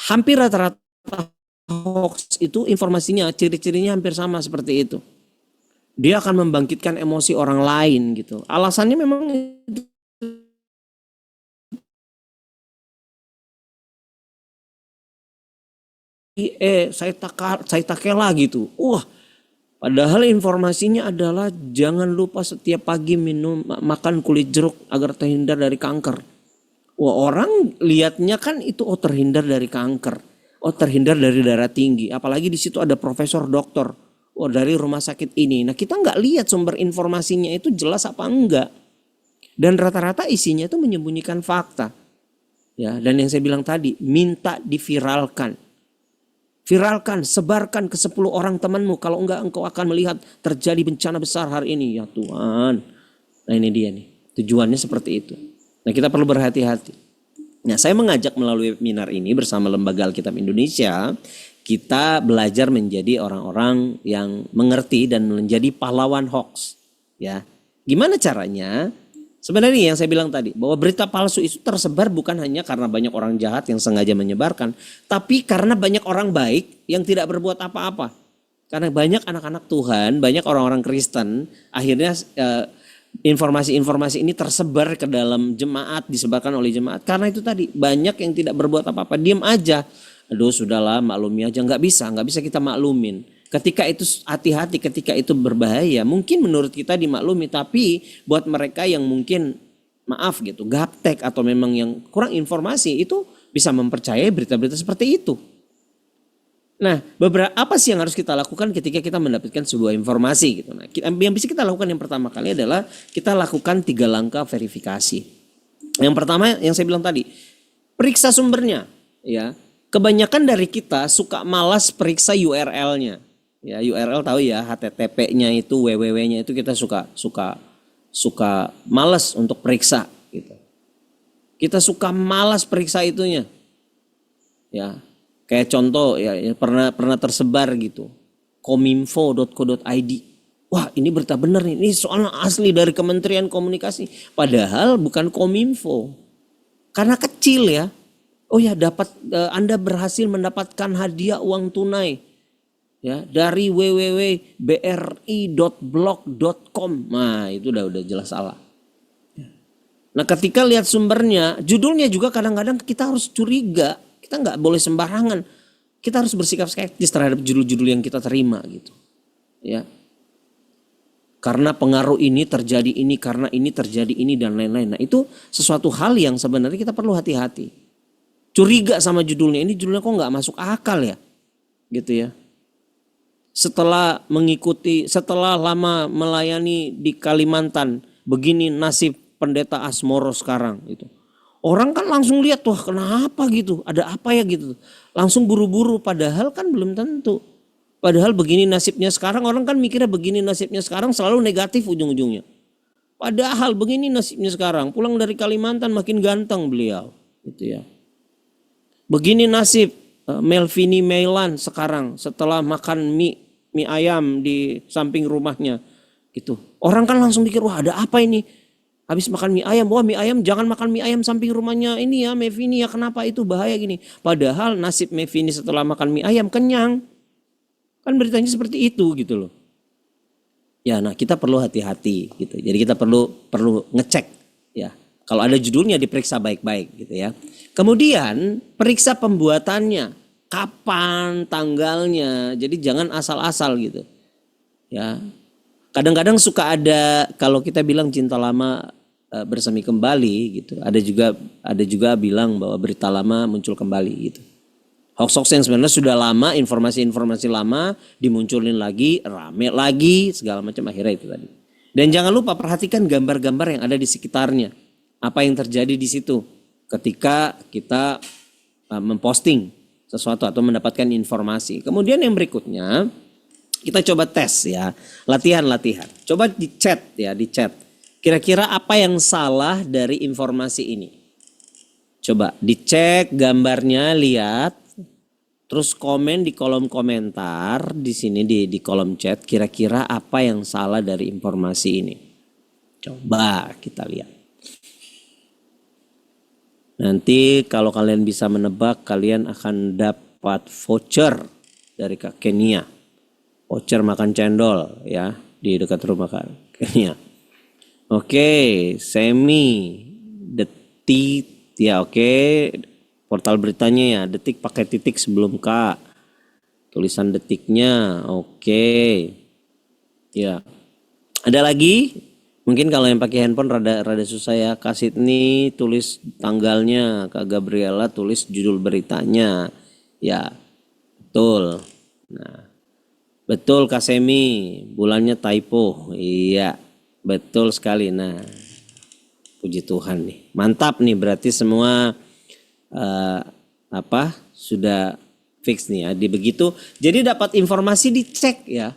hampir rata-rata hoax itu informasinya, ciri-cirinya hampir sama seperti itu. Dia akan membangkitkan emosi orang lain gitu. Alasannya memang saya takela gitu. Wah, padahal informasinya adalah jangan lupa setiap pagi makan kulit jeruk agar terhindar dari kanker. Wah, orang lihatnya kan itu terhindar dari kanker, terhindar dari darah tinggi. Apalagi di situ ada profesor dokter, dari rumah sakit ini. Nah kita nggak lihat sumber informasinya itu jelas apa enggak. Dan rata-rata isinya itu menyembunyikan fakta. Ya, dan yang saya bilang tadi, minta diviralkan. Viralkan, sebarkan ke 10 orang temanmu. Kalau enggak engkau akan melihat terjadi bencana besar hari ini. Ya Tuhan. Nah ini dia nih. Tujuannya seperti itu. Nah kita perlu berhati-hati. Nah saya mengajak melalui webinar ini bersama Lembaga Alkitab Indonesia. Kita belajar menjadi orang-orang yang mengerti dan menjadi pahlawan hoax. Ya, gimana caranya? Sebenarnya yang saya bilang tadi, bahwa berita palsu itu tersebar bukan hanya karena banyak orang jahat yang sengaja menyebarkan, tapi karena banyak orang baik yang tidak berbuat apa-apa. Karena banyak anak-anak Tuhan, banyak orang-orang Kristen, akhirnya informasi-informasi ini tersebar ke dalam jemaat, disebarkan oleh jemaat. Karena itu tadi, banyak yang tidak berbuat apa-apa, diam aja. Aduh sudahlah, maklumi aja. Nggak bisa kita maklumin. Ketika itu hati-hati, ketika itu berbahaya, mungkin menurut kita dimaklumi, tapi buat mereka yang mungkin maaf gitu, gaptek atau memang yang kurang informasi itu bisa mempercayai berita-berita seperti itu. Nah, apa sih yang harus kita lakukan ketika kita mendapatkan sebuah informasi gitu. Nah, yang bisa kita lakukan yang pertama kali adalah kita lakukan 3 langkah verifikasi. Yang pertama yang saya bilang tadi, periksa sumbernya, ya. Kebanyakan dari kita suka malas periksa URL-nya. Ya, URL tahu ya, HTTP-nya itu, www-nya itu kita suka malas untuk periksa gitu. Kita suka malas periksa itunya. Ya. Kayak contoh ya pernah tersebar gitu. kominfo.co.id. Wah, ini berita benar nih. Ini soalnya asli dari Kementerian Komunikasi. Padahal bukan Kominfo. Karena kecil ya. Oh ya, Anda berhasil mendapatkan hadiah uang tunai ya dari www.bri.blog.com. Nah, itu udah jelas salah. Nah, ketika lihat sumbernya, judulnya juga kadang-kadang kita harus curiga. Kita nggak boleh sembarangan. Kita harus bersikap skeptis terhadap judul-judul yang kita terima gitu. Ya. Karena pengaruh ini terjadi ini, karena ini terjadi ini dan lain-lain. Nah, itu sesuatu hal yang sebenarnya kita perlu hati-hati. Curiga sama judulnya. Ini judulnya kok nggak masuk akal ya. Gitu ya. Setelah lama melayani di Kalimantan, begini nasib pendeta Asmoro sekarang itu. Orang kan langsung lihat, wah kenapa gitu, ada apa ya gitu. Langsung buru-buru, padahal kan belum tentu. Padahal begini nasibnya sekarang, orang kan mikirnya begini nasibnya sekarang selalu negatif ujung-ujungnya. Padahal begini nasibnya sekarang, pulang dari Kalimantan makin ganteng beliau. Gitu ya. Begini nasib Melvini Mailan sekarang setelah makan mie ayam di samping rumahnya. Gitu. Orang kan langsung mikir, wah ada apa ini? Habis makan mie ayam, wah mie ayam, jangan makan mie ayam samping rumahnya ini ya Mevini ya, kenapa itu bahaya gini. Padahal nasib Mevini setelah makan mie ayam kenyang. Kan beritanya seperti itu gitu loh. Ya nah kita perlu hati-hati gitu. Jadi kita perlu ngecek ya. Kalau ada judulnya diperiksa baik-baik gitu ya. Kemudian periksa pembuatannya. Kapan, tanggalnya. Jadi jangan asal-asal gitu. Ya. Kadang-kadang suka ada kalau kita bilang cinta lama bersemi kembali gitu. Ada juga bilang bahwa berita lama muncul kembali gitu. Hoax-hoax yang sebenarnya sudah lama, informasi-informasi lama dimunculin lagi, rame lagi, segala macam akhirnya itu tadi. Dan jangan lupa perhatikan gambar-gambar yang ada di sekitarnya. Apa yang terjadi di situ ketika kita memposting sesuatu atau mendapatkan informasi. Kemudian yang berikutnya kita coba tes ya, latihan. Coba di chat. Kira-kira apa yang salah dari informasi ini? Coba dicek gambarnya, lihat. Terus komen di kolom komentar di sini di kolom chat. Kira-kira apa yang salah dari informasi ini? Coba kita lihat. Nanti kalau kalian bisa menebak, kalian akan dapat voucher dari Kak Kenia. Voucher makan cendol ya di dekat rumah Kak Kenia. Oke, Detik ya oke. Portal beritanya ya, Detik pakai titik sebelum K. Tulisan detiknya oke. Ya. Ada lagi? Mungkin kalau yang pakai handphone rada susah ya. Kak Sidney tulis tanggalnya, Kak Gabriela tulis judul beritanya. Ya. Betul. Nah. Betul Kak Semi, bulannya typo. Iya, betul sekali. Nah, puji Tuhan nih. Mantap nih, berarti semua sudah fix nih ya. Begitu. Jadi dapat informasi dicek ya.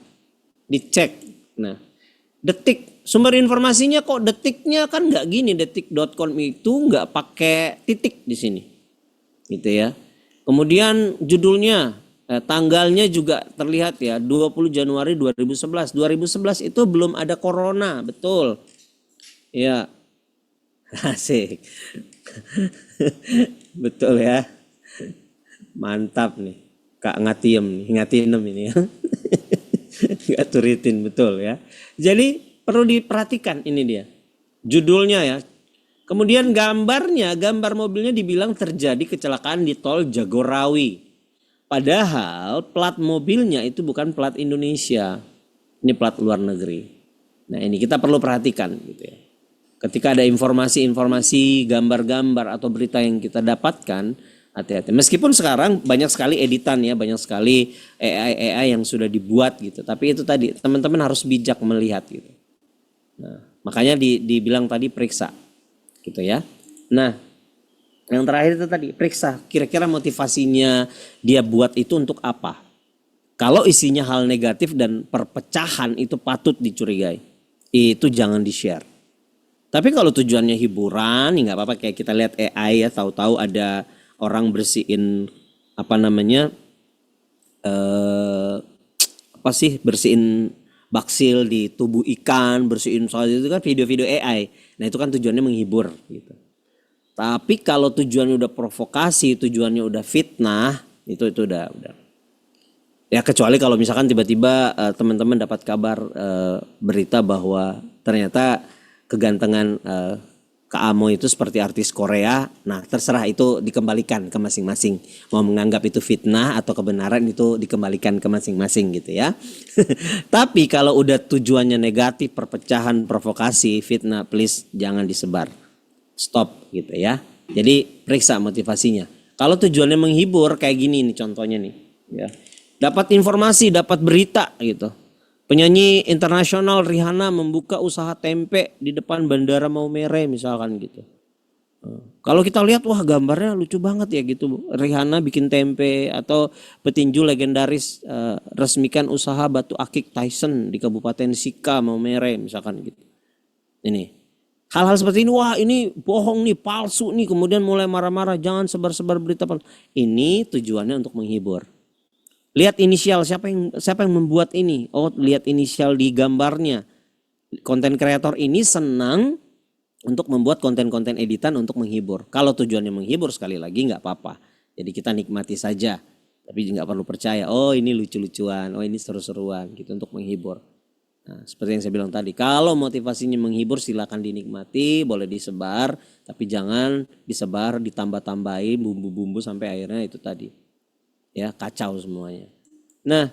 Dicek. Nah, Detik, sumber informasinya kok detiknya kan nggak gini, detik.com itu nggak pakai titik di sini. Gitu ya. Kemudian judulnya tanggalnya juga terlihat ya 20 Januari 2011. 2011 itu belum ada corona, betul. Ya. Asik. Betul ya. Mantap nih. Kak Ngatiem ini ya. Nggak turitin betul ya. Jadi perlu diperhatikan ini dia. Judulnya ya. Kemudian gambar mobilnya dibilang terjadi kecelakaan di tol Jagorawi. Padahal plat mobilnya itu bukan plat Indonesia. Ini plat luar negeri. Nah ini kita perlu perhatikan gitu ya. Ketika ada informasi-informasi, gambar-gambar atau berita yang kita dapatkan, hati-hati. Meskipun sekarang banyak sekali editan ya, banyak sekali AI yang sudah dibuat gitu. Tapi itu tadi teman-teman harus bijak melihat gitu. Nah, makanya dibilang tadi periksa gitu ya. Nah, yang terakhir itu tadi periksa kira-kira motivasinya dia buat itu untuk apa. Kalau isinya hal negatif dan perpecahan itu patut dicurigai. Itu jangan di-share. Tapi kalau tujuannya hiburan, ya nggak apa-apa. Kayak kita lihat AI ya, tahu-tahu ada orang bersihin bersihin baksil di tubuh ikan, bersihin soal itu kan video-video AI. Nah itu kan tujuannya menghibur gitu. Tapi kalau tujuannya udah provokasi, tujuannya udah fitnah, itu udah. Ya kecuali kalau misalkan tiba-tiba teman-teman dapat kabar berita bahwa ternyata kegantengan Kak Amo itu seperti artis Korea, nah terserah itu dikembalikan ke masing-masing. Mau menganggap itu fitnah atau kebenaran itu dikembalikan ke masing-masing gitu ya. Tapi kalau udah tujuannya negatif, perpecahan, provokasi, fitnah, please jangan disebar. Stop gitu ya. Jadi periksa motivasinya. Kalau tujuannya menghibur kayak gini nih contohnya nih. Ya. Dapat informasi, dapat berita gitu. Penyanyi internasional Rihanna membuka usaha tempe di depan Bandara Maumere misalkan gitu. Kalau kita lihat wah gambarnya lucu banget ya gitu. Rihanna bikin tempe atau petinju legendaris resmikan usaha batu akik Tyson di Kabupaten Sika Maumere misalkan gitu. Ini hal-hal seperti ini wah ini bohong nih, palsu nih, kemudian mulai marah-marah, jangan sebar-sebar berita palsu. Ini tujuannya untuk menghibur. Lihat inisial siapa yang membuat ini. Oh, lihat inisial di gambarnya. Konten kreator ini senang untuk membuat konten-konten editan untuk menghibur. Kalau tujuannya menghibur sekali lagi nggak apa-apa. Jadi kita nikmati saja. Tapi nggak perlu percaya. Oh ini lucu-lucuan. Oh ini seru-seruan gitu untuk menghibur. Nah, seperti yang saya bilang tadi. Kalau motivasinya menghibur silakan dinikmati. Boleh disebar. Tapi jangan disebar ditambah-tambahin bumbu-bumbu sampai akhirnya itu tadi. Ya kacau semuanya. Nah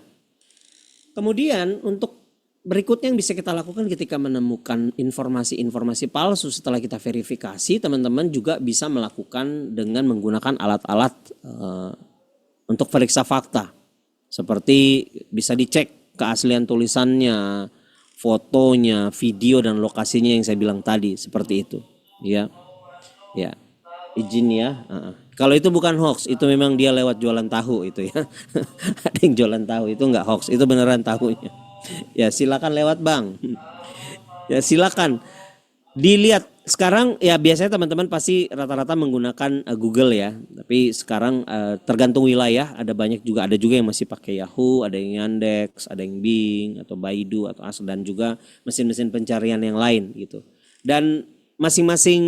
kemudian untuk berikutnya yang bisa kita lakukan ketika menemukan informasi-informasi palsu setelah kita verifikasi, teman-teman juga bisa melakukan dengan menggunakan alat-alat untuk periksa fakta. Seperti bisa dicek keaslian tulisannya, fotonya, video dan lokasinya yang saya bilang tadi seperti itu. Ya, izin ya. Kalau itu bukan hoax, itu memang dia lewat jualan tahu itu ya. Ada yang jualan tahu itu enggak hoax, itu beneran tahunya. Ya silakan lewat bang. Ya silakan dilihat. Sekarang ya biasanya teman-teman pasti rata-rata menggunakan Google ya. Tapi sekarang tergantung wilayah. Ada juga yang masih pakai Yahoo, ada yang Yandex, ada yang Bing atau Baidu atau dan juga mesin-mesin pencarian yang lain gitu. Dan masing-masing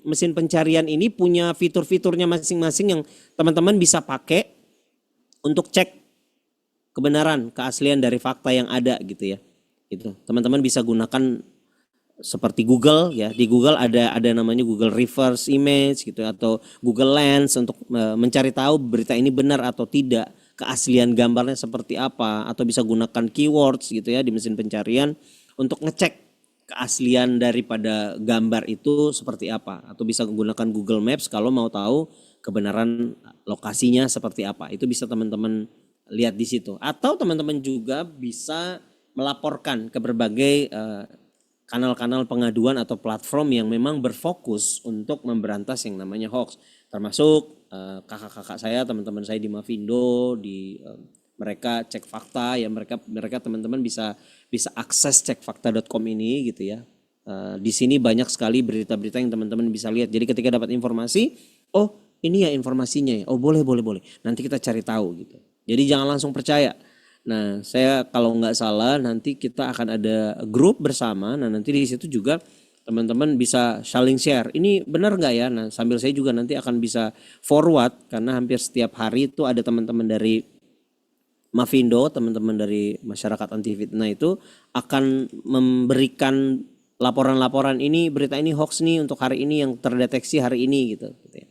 mesin pencarian ini punya fitur-fiturnya masing-masing yang teman-teman bisa pakai untuk cek kebenaran, keaslian dari fakta yang ada gitu ya. Gitu. Teman-teman bisa gunakan seperti Google ya. Di Google ada namanya Google Reverse Image gitu atau Google Lens untuk mencari tahu berita ini benar atau tidak, keaslian gambarnya seperti apa, atau bisa gunakan keywords gitu ya di mesin pencarian untuk ngecek keaslian daripada gambar itu seperti apa, atau bisa menggunakan Google Maps kalau mau tahu kebenaran lokasinya seperti apa. Itu bisa teman-teman lihat di situ. Atau teman-teman juga bisa melaporkan ke berbagai kanal-kanal pengaduan atau platform yang memang berfokus untuk memberantas yang namanya hoax. Termasuk kakak-kakak saya, teman-teman saya di Mavindo, mereka cek fakta ya, mereka teman-teman bisa akses cekfakta.com ini gitu ya. Di sini banyak sekali berita-berita yang teman-teman bisa lihat. Jadi ketika dapat informasi, oh ini ya informasinya ya. Oh boleh. Nanti kita cari tahu gitu. Jadi jangan langsung percaya. Nah, saya kalau nggak salah nanti kita akan ada grup bersama. Nah, nanti di situ juga teman-teman bisa saling share. Ini benar nggak ya? Nah, sambil saya juga nanti akan bisa forward karena hampir setiap hari itu ada teman-teman dari Mavindo, teman-teman dari masyarakat anti fitnah itu akan memberikan laporan-laporan ini, berita ini hoax nih untuk hari ini yang terdeteksi hari ini gitu ya.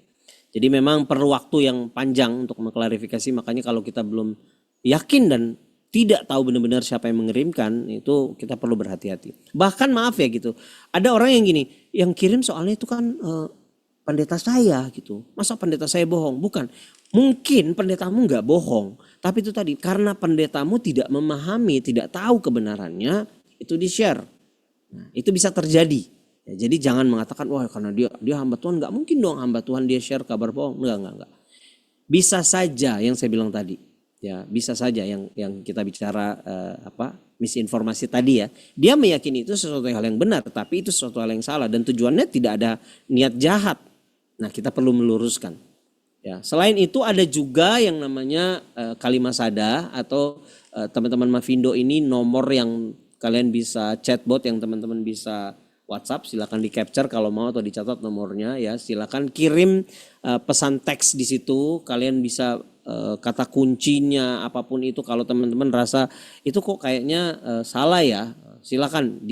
Jadi memang perlu waktu yang panjang untuk mengklarifikasi, makanya kalau kita belum yakin dan tidak tahu benar-benar siapa yang mengirimkan, itu kita perlu berhati-hati. Bahkan maaf ya gitu, ada orang yang gini, yang kirim soalnya itu kan pendeta saya gitu. Masa pendeta saya bohong? Bukan. Mungkin pendetamu nggak bohong, tapi itu tadi karena pendetamu tidak memahami, tidak tahu kebenarannya, itu di-share. Nah, itu bisa terjadi. Ya, jadi jangan mengatakan wah karena dia hamba Tuhan, nggak mungkin dong hamba Tuhan dia share kabar bohong. Enggak. Bisa saja yang saya bilang tadi. Ya, bisa saja yang kita bicara misinformasi tadi ya. Dia meyakini itu sesuatu hal yang benar, tapi itu sesuatu hal yang salah dan tujuannya tidak ada niat jahat. Nah, kita perlu meluruskan. Ya, selain itu ada juga yang namanya Kalimasada atau teman-teman Mavindo ini nomor yang kalian bisa chatbot, yang teman-teman bisa WhatsApp, silakan di capture kalau mau atau dicatat nomornya ya. Silakan kirim pesan teks di situ. Kalian bisa kata kuncinya apapun itu, kalau teman-teman rasa itu kok kayaknya salah ya, silakan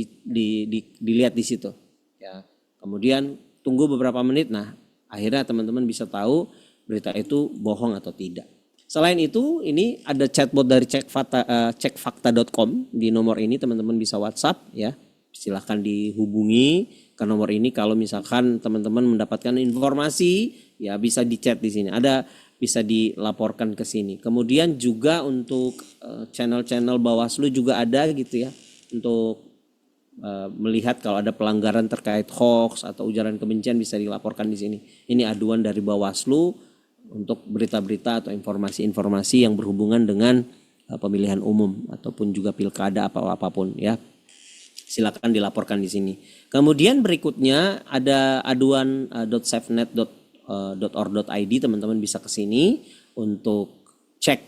dilihat di situ. Ya. Kemudian tunggu beberapa menit. Nah, akhirnya teman-teman bisa tahu berita itu bohong atau tidak. Selain itu, ini ada chatbot dari cekfakta.com. Di nomor ini teman-teman bisa WhatsApp ya. Silahkan dihubungi ke nomor ini kalau misalkan teman-teman mendapatkan informasi ya, bisa di chat di sini. Bisa dilaporkan ke sini. Kemudian juga untuk channel-channel Bawaslu juga ada gitu ya. Untuk melihat kalau ada pelanggaran terkait hoax atau ujaran kebencian bisa dilaporkan di sini. Ini aduan dari Bawaslu untuk berita-berita atau informasi-informasi yang berhubungan dengan pemilihan umum ataupun juga pilkada apapun ya. Silakan dilaporkan di sini. Kemudian berikutnya ada aduan .safenet.org.id, teman-teman bisa ke sini untuk cek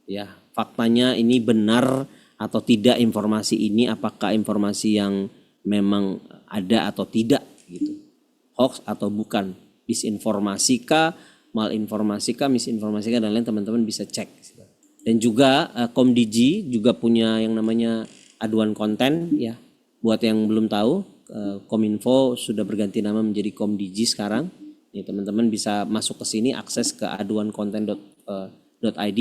ya faktanya ini benar atau tidak informasi ini, apakah informasi yang memang ada atau tidak gitu. Hoax atau bukan, disinformasikah, malinformasikah, misinformasikah dan lain, teman-teman bisa cek. Dan juga Komdigi juga punya yang namanya aduan konten ya. Buat yang belum tahu, Kominfo sudah berganti nama menjadi Komdigi sekarang. Nih, teman-teman bisa masuk ke sini, akses ke aduankonten.id.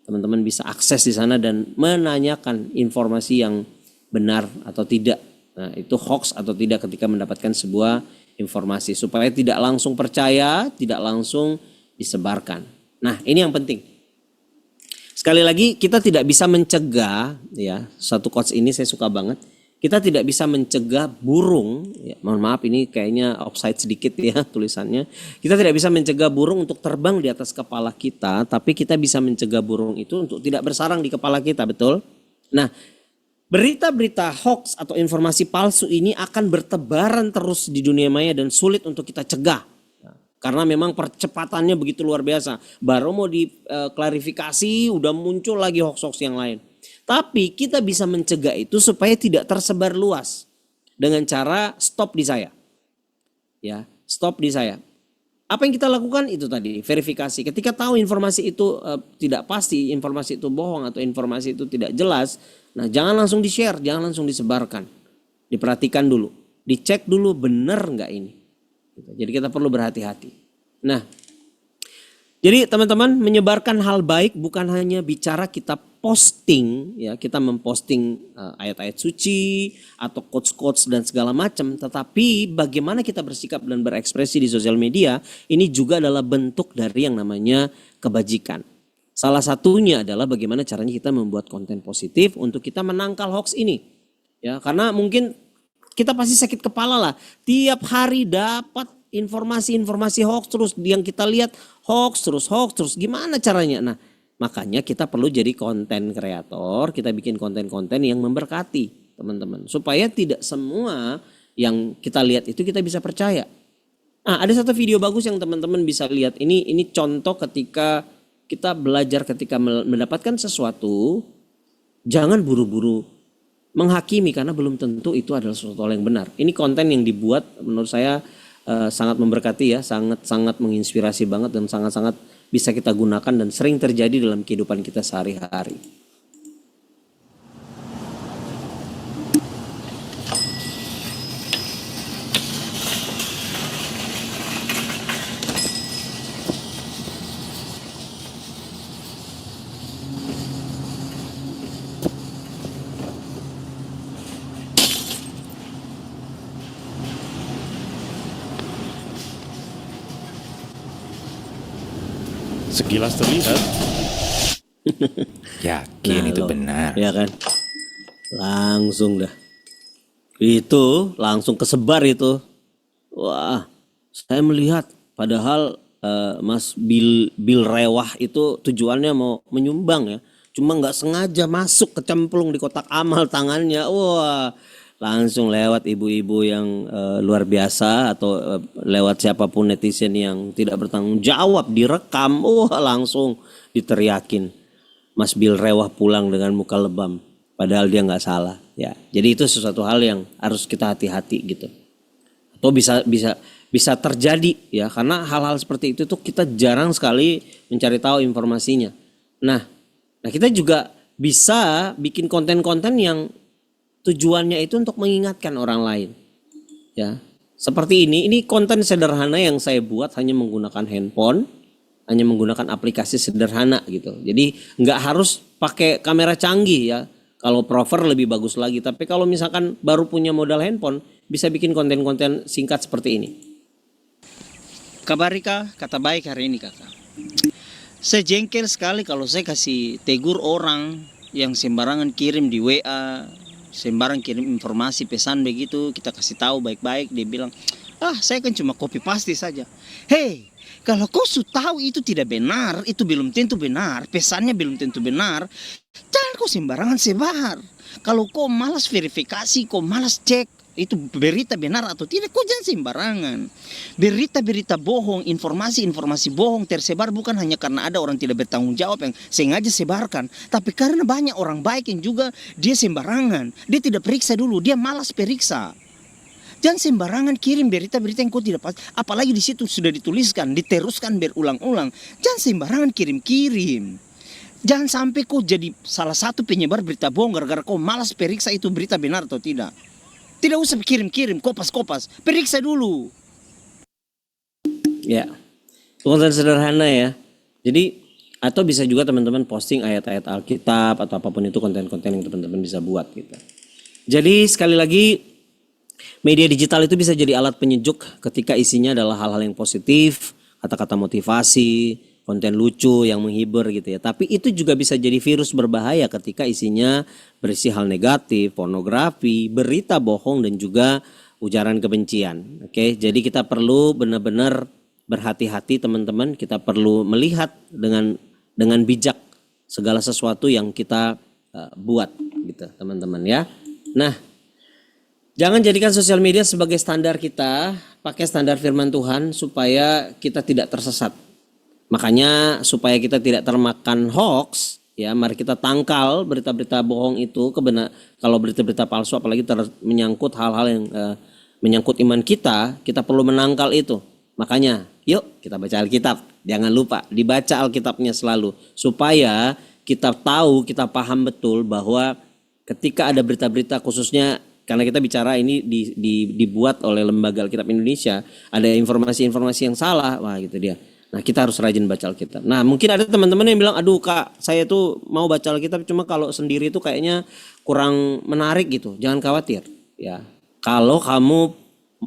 Teman-teman bisa akses di sana dan menanyakan informasi yang benar atau tidak. Nah, itu hoax atau tidak ketika mendapatkan sebuah informasi, supaya tidak langsung percaya, tidak langsung disebarkan. Nah, ini yang penting. Sekali lagi, kita tidak bisa mencegah ya, satu quotes ini saya suka banget. Kita tidak bisa mencegah burung, ya, mohon maaf ini kayaknya offside sedikit ya tulisannya. Kita tidak bisa mencegah burung untuk terbang di atas kepala kita, tapi kita bisa mencegah burung itu untuk tidak bersarang di kepala kita, betul? Nah, berita-berita hoax atau informasi palsu ini akan bertebaran terus di dunia maya dan sulit untuk kita cegah. Karena memang percepatannya begitu luar biasa. Baru mau diklarifikasi, udah muncul lagi hoax-hoax yang lain. Tapi kita bisa mencegah itu supaya tidak tersebar luas dengan cara stop di saya. Ya, stop di saya. Apa yang kita lakukan itu tadi, verifikasi. Ketika tahu informasi itu tidak pasti, informasi itu bohong atau informasi itu tidak jelas, nah jangan langsung di-share, jangan langsung disebarkan. Diperhatikan dulu, dicek dulu benar enggak ini. Jadi kita perlu berhati-hati. Nah, jadi teman-teman, menyebarkan hal baik bukan hanya bicara kita posting, ya kita memposting ayat-ayat suci atau quotes-quotes dan segala macam, tetapi bagaimana kita bersikap dan berekspresi di sosial media ini juga adalah bentuk dari yang namanya kebajikan. Salah satunya adalah bagaimana caranya kita membuat konten positif untuk kita menangkal hoax ini. Ya, karena mungkin kita pasti sakit kepala lah, tiap hari dapat informasi-informasi hoax terus, yang kita lihat hoax terus, gimana caranya? Nah, makanya kita perlu jadi konten kreator, kita bikin konten-konten yang memberkati teman-teman. Supaya tidak semua yang kita lihat itu kita bisa percaya. Nah, ada satu video bagus yang teman-teman bisa lihat. Ini contoh ketika kita belajar, ketika mendapatkan sesuatu, jangan buru-buru menghakimi karena belum tentu itu adalah sesuatu yang benar. Ini konten yang dibuat menurut saya sangat memberkati ya, sangat menginspirasi banget dan sangat-sangat bisa kita gunakan dan sering terjadi dalam kehidupan kita sehari-hari. Sekilas terlihat. Yakin Nah, itu lo, benar. ya kan? Langsung dah. Itu langsung kesebar itu. Wah, saya melihat padahal Mas Bill Rewah itu tujuannya mau menyumbang ya. Cuma nggak sengaja masuk kecemplung di kotak amal tangannya. Wah, langsung lewat ibu-ibu yang luar biasa atau lewat siapapun netizen yang tidak bertanggung jawab direkam. Wah, langsung diteriakin. Mas Bill Rewah pulang dengan muka lebam. Padahal dia nggak salah. Ya, jadi itu sesuatu hal yang harus kita hati-hati gitu. Atau bisa terjadi ya, karena hal-hal seperti itu tuh kita jarang sekali mencari tahu informasinya. Nah kita juga bisa bikin konten-konten yang tujuannya itu untuk mengingatkan orang lain. Ya, seperti ini konten sederhana yang saya buat hanya menggunakan handphone, hanya menggunakan aplikasi sederhana gitu. Jadi nggak harus pakai kamera canggih ya. Kalau prover lebih bagus lagi. Tapi kalau misalkan baru punya modal handphone, bisa bikin konten-konten singkat seperti ini. Kabar Rika, kata baik hari ini kakak. Saya jengkel sekali kalau saya kasih tegur orang yang sembarangan kirim di WA, sembarang kirim informasi pesan begitu, kita kasih tahu baik-baik, dia bilang, saya kan cuma copy paste saja. Hei, kalau kau sudah tahu itu tidak benar, itu belum tentu benar, pesannya belum tentu benar, jangan kau sembarangan sebar. Kalau kau malas verifikasi, kau malas cek itu berita benar atau tidak, kau jangan sembarangan. Berita-berita bohong, informasi-informasi bohong tersebar bukan hanya karena ada orang tidak bertanggung jawab yang sengaja sebarkan, tapi karena banyak orang baik yang juga dia sembarangan, dia tidak periksa dulu, dia malas periksa. Jangan sembarangan kirim berita-berita yang kau tidak pasti, apalagi di situ sudah dituliskan, diteruskan berulang-ulang. Jangan sembarangan kirim-kirim. Jangan sampai kau jadi salah satu penyebar berita bohong gara-gara kau malas periksa itu berita benar atau tidak. Tidak usah kirim-kirim, kopas-kopas, periksa dulu. Ya, konten sederhana ya. Jadi atau bisa juga teman-teman posting ayat-ayat Alkitab atau apapun itu konten-konten yang teman-teman bisa buat gitu. Jadi sekali lagi, media digital itu bisa jadi alat penyejuk ketika isinya adalah hal-hal yang positif, kata-kata motivasi, konten lucu yang menghibur gitu ya. Tapi itu juga bisa jadi virus berbahaya ketika isinya berisi hal negatif, pornografi, berita bohong dan juga ujaran kebencian. Oke, jadi kita perlu benar-benar berhati-hati teman-teman. Kita perlu melihat dengan bijak segala sesuatu yang kita buat gitu teman-teman ya. Nah, jangan jadikan sosial media sebagai standar kita, pakai standar firman Tuhan supaya kita tidak tersesat. Makanya supaya kita tidak termakan hoax, ya mari kita tangkal berita-berita bohong itu, kalau berita-berita palsu apalagi menyangkut hal-hal yang menyangkut iman kita perlu menangkal itu. Makanya yuk kita baca Alkitab, jangan lupa dibaca Alkitabnya selalu supaya kita tahu, kita paham betul bahwa ketika ada berita-berita khususnya karena kita bicara ini dibuat oleh Lembaga Alkitab Indonesia, ada informasi-informasi yang salah, wah gitu dia. Nah kita harus rajin baca Alkitab. Nah mungkin ada teman-teman yang bilang, aduh kak saya tuh mau baca Alkitab cuma kalau sendiri tuh kayaknya kurang menarik gitu. Jangan khawatir ya. Kalau kamu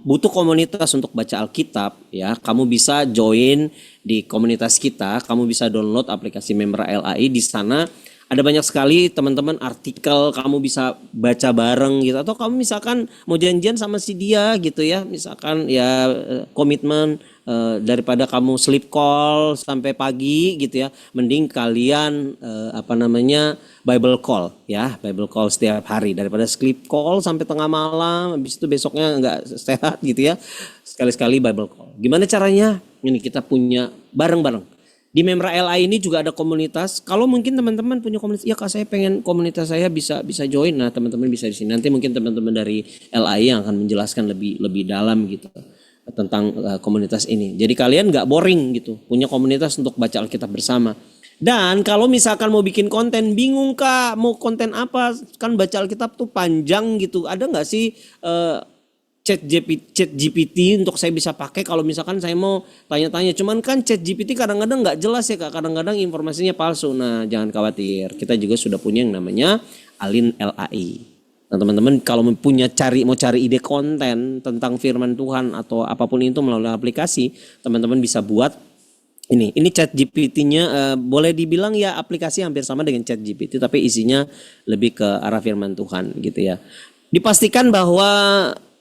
butuh komunitas untuk baca Alkitab ya, kamu bisa join di komunitas kita. Kamu bisa download aplikasi Member LAI. Di sana ada banyak sekali teman-teman artikel, kamu bisa baca bareng gitu. Atau kamu misalkan mau janjian sama si dia gitu ya. Misalkan ya komitmen daripada kamu sleep call sampai pagi gitu ya. Mending kalian Bible call ya. Bible call setiap hari. Daripada sleep call sampai tengah malam. Habis itu besoknya gak sehat gitu ya. Sekali-sekali Bible call. Gimana caranya? Ini kita punya bareng-bareng. Di Memra LAI ini juga ada komunitas. Kalau mungkin teman-teman punya komunitas, ya kak saya pengen komunitas saya bisa join. Nah teman-teman bisa di sini. Nanti mungkin teman-teman dari LAI yang akan menjelaskan lebih dalam gitu tentang komunitas ini. Jadi kalian nggak boring gitu, punya komunitas untuk baca Alkitab bersama. Dan kalau misalkan mau bikin konten, bingung kak mau konten apa? Kan baca Alkitab tuh panjang gitu. Ada nggak sih Chat GPT untuk saya bisa pakai kalau misalkan saya mau tanya-tanya. Cuman kan Chat GPT kadang-kadang nggak jelas ya kak, kadang-kadang informasinya palsu. Nah jangan khawatir, kita juga sudah punya yang namanya Alin LAI. Nah teman-teman kalau mau cari ide konten tentang firman Tuhan atau apapun itu melalui aplikasi, teman-teman bisa buat Ini Chat GPT-nya boleh dibilang ya aplikasi hampir sama dengan Chat GPT, tapi isinya lebih ke arah firman Tuhan gitu ya. Dipastikan bahwa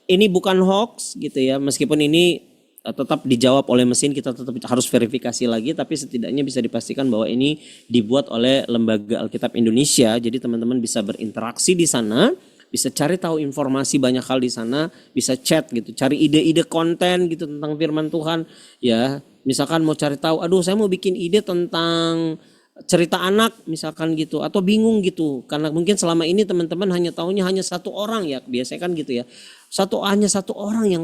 ini bukan hoax gitu ya, meskipun ini tetap dijawab oleh mesin, kita tetap harus verifikasi lagi, tapi setidaknya bisa dipastikan bahwa ini dibuat oleh Lembaga Alkitab Indonesia. Jadi teman-teman bisa berinteraksi di sana, bisa cari tahu informasi banyak hal di sana, bisa chat gitu, cari ide-ide konten gitu tentang firman Tuhan ya. Misalkan mau cari tahu, aduh saya mau bikin ide tentang cerita anak misalkan gitu, atau bingung gitu karena mungkin selama ini teman-teman hanya taunya hanya satu orang ya, biasanya kan gitu ya, hanya satu orang yang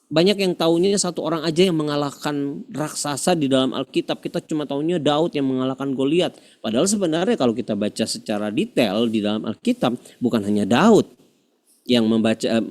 banyak yang taunya satu orang aja yang mengalahkan raksasa di dalam Alkitab. Kita cuma taunya Daud yang mengalahkan Goliat. Padahal sebenarnya kalau kita baca secara detail di dalam Alkitab, bukan hanya Daud yang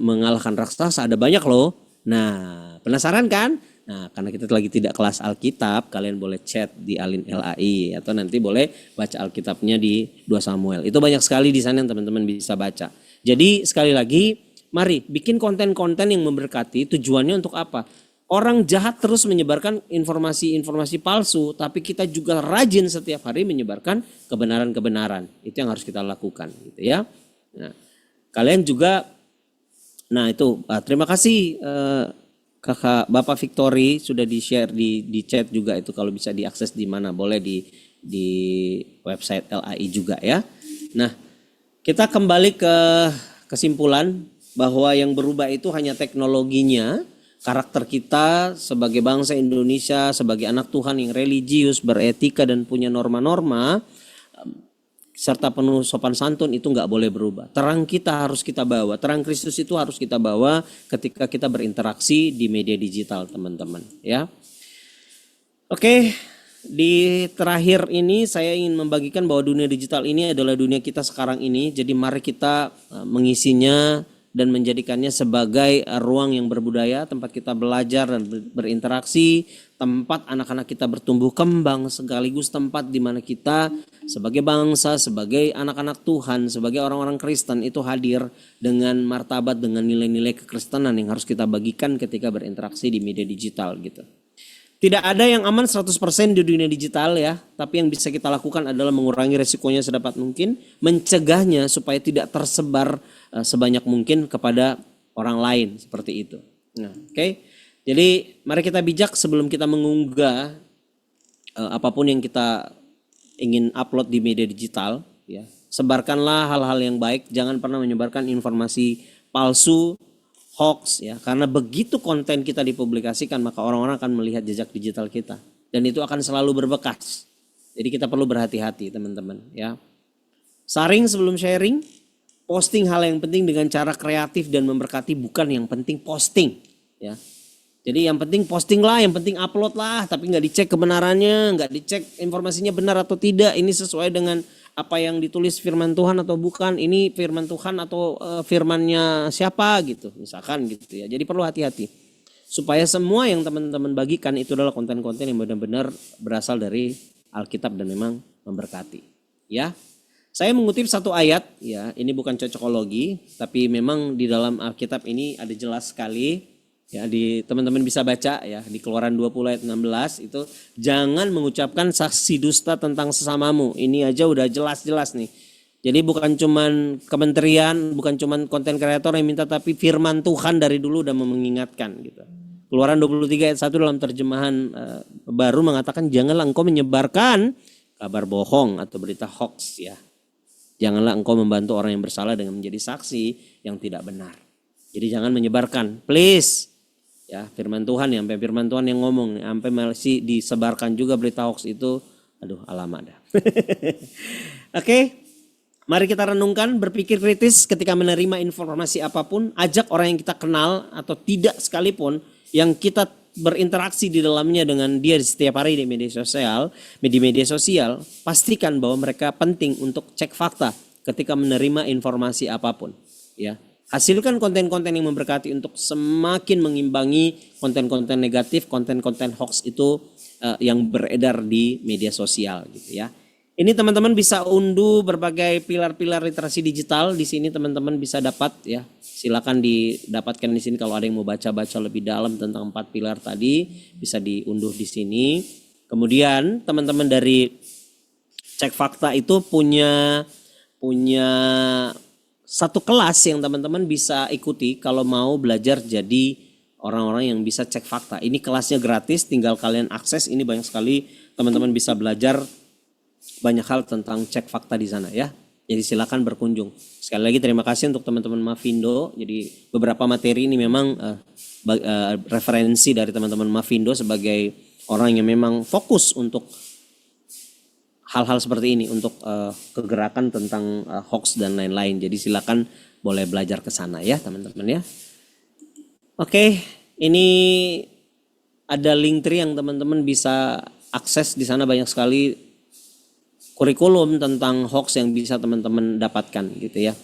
mengalahkan raksasa, ada banyak loh. Nah, penasaran kan? Nah, karena kita lagi tidak kelas Alkitab, kalian boleh chat di Alin LAI atau nanti boleh baca Alkitabnya di 2 Samuel. Itu banyak sekali di sana yang teman-teman bisa baca. Jadi sekali lagi, mari bikin konten-konten yang memberkati. Tujuannya untuk apa? Orang jahat terus menyebarkan informasi-informasi palsu, tapi kita juga rajin setiap hari menyebarkan kebenaran-kebenaran. Itu yang harus kita lakukan gitu ya. Nah, kalian juga itu terima kasih Kakak Bapak Victory sudah di-share di chat juga, itu kalau bisa diakses di mana boleh di website LAI juga ya. Nah, kita kembali ke kesimpulan bahwa yang berubah itu hanya teknologinya, karakter kita sebagai bangsa Indonesia, sebagai anak Tuhan yang religius, beretika dan punya norma-norma serta penuh sopan santun itu nggak boleh berubah. Terang kita harus kita bawa, terang Kristus itu harus kita bawa ketika kita berinteraksi di media digital, teman-teman ya. Oke, di terakhir ini saya ingin membagikan bahwa dunia digital ini adalah dunia kita sekarang ini. Jadi mari kita mengisinya dan menjadikannya sebagai ruang yang berbudaya, tempat kita belajar dan berinteraksi, tempat anak-anak kita bertumbuh kembang, sekaligus tempat di mana kita sebagai bangsa, sebagai anak-anak Tuhan, sebagai orang-orang Kristen itu hadir dengan martabat, dengan nilai-nilai kekristenan yang harus kita bagikan ketika berinteraksi di media digital gitu. Tidak ada yang aman 100% di dunia digital ya, tapi yang bisa kita lakukan adalah mengurangi resikonya sedapat mungkin, mencegahnya supaya tidak tersebar sebanyak mungkin kepada orang lain seperti itu. Nah, oke. Jadi mari kita bijak sebelum kita mengunggah apapun yang kita ingin upload di media digital ya. Sebarkanlah hal-hal yang baik, jangan pernah menyebarkan informasi palsu, hoax ya, karena begitu konten kita dipublikasikan maka orang-orang akan melihat jejak digital kita dan itu akan selalu berbekas. Jadi kita perlu berhati-hati teman-teman ya. Saring sebelum sharing, posting hal yang penting dengan cara kreatif dan memberkati, bukan yang penting posting ya. Jadi yang penting posting lah, yang penting upload lah, tapi nggak dicek kebenarannya, nggak dicek informasinya benar atau tidak, ini sesuai dengan apa yang ditulis firman Tuhan atau bukan, ini firman Tuhan atau firmannya siapa gitu misalkan gitu ya. Jadi perlu hati-hati supaya semua yang teman-teman bagikan itu adalah konten-konten yang benar-benar berasal dari Alkitab dan memang memberkati ya. Saya mengutip satu ayat ya, ini bukan cocokologi tapi memang di dalam Alkitab ini ada jelas sekali ya, di teman-teman bisa baca ya, di Keluaran 20 ayat 16 itu, jangan mengucapkan saksi dusta tentang sesamamu. Ini aja udah jelas-jelas nih. Jadi bukan cuman kementerian, bukan cuman konten kreator yang minta, tapi firman Tuhan dari dulu udah mengingatkan gitu. Keluaran 23 ayat 1 dalam terjemahan baru mengatakan, janganlah engkau menyebarkan kabar bohong atau berita hoax ya. Janganlah engkau membantu orang yang bersalah dengan menjadi saksi yang tidak benar. Jadi jangan menyebarkan, please. Ya, firman Tuhan ya, sampai firman Tuhan yang ngomong, sampai masih disebarkan juga berita hoax itu, aduh alamak dah. Oke, mari kita renungkan, berpikir kritis ketika menerima informasi apapun, ajak orang yang kita kenal atau tidak sekalipun, yang kita berinteraksi di dalamnya dengan dia setiap hari di media sosial, pastikan bahwa mereka penting untuk cek fakta ketika menerima informasi apapun, ya. Hasilkan konten-konten yang memberkati untuk semakin mengimbangi konten-konten negatif, konten-konten hoax itu yang beredar di media sosial gitu ya. Ini teman-teman bisa unduh berbagai pilar-pilar literasi digital di sini, teman-teman bisa dapat ya. Silakan didapatkan di sini kalau ada yang mau baca-baca lebih dalam tentang 4 pilar tadi, bisa diunduh di sini. Kemudian teman-teman dari Cek Fakta itu punya satu kelas yang teman-teman bisa ikuti kalau mau belajar jadi orang-orang yang bisa cek fakta. Ini kelasnya gratis, tinggal kalian akses. Ini banyak sekali teman-teman bisa belajar banyak hal tentang cek fakta di sana ya. Jadi silakan berkunjung. Sekali lagi terima kasih untuk teman-teman Mavindo. Jadi beberapa materi ini memang referensi dari teman-teman Mavindo sebagai orang yang memang fokus untuk hal-hal seperti ini, untuk kegerakan tentang hoax dan lain-lain. Jadi silakan boleh belajar ke sana ya teman-teman ya. Oke, ini ada Linktree yang teman-teman bisa akses. Di sana banyak sekali kurikulum tentang hoax yang bisa teman-teman dapatkan gitu ya.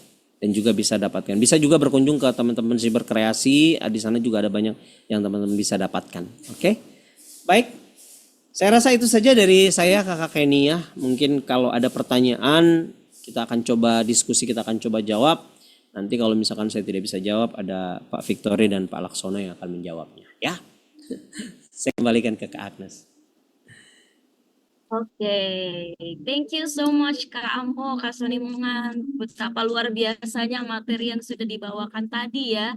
Dan juga bisa dapatkan. Bisa juga berkunjung ke teman-teman Siberkreasi, di sana juga ada banyak yang teman-teman bisa dapatkan. Oke. Baik. Saya rasa itu saja dari saya, Kakak Kenny ya. Mungkin kalau ada pertanyaan kita akan coba diskusi, kita akan coba jawab. Nanti kalau misalkan saya tidak bisa jawab, ada Pak Victory dan Pak Laksono yang akan menjawabnya ya. Saya kembalikan ke Kak Agnes. Oke, thank you so much Kak Amho, Kak Soni Mungan. Betapa luar biasanya materi yang sudah dibawakan tadi ya.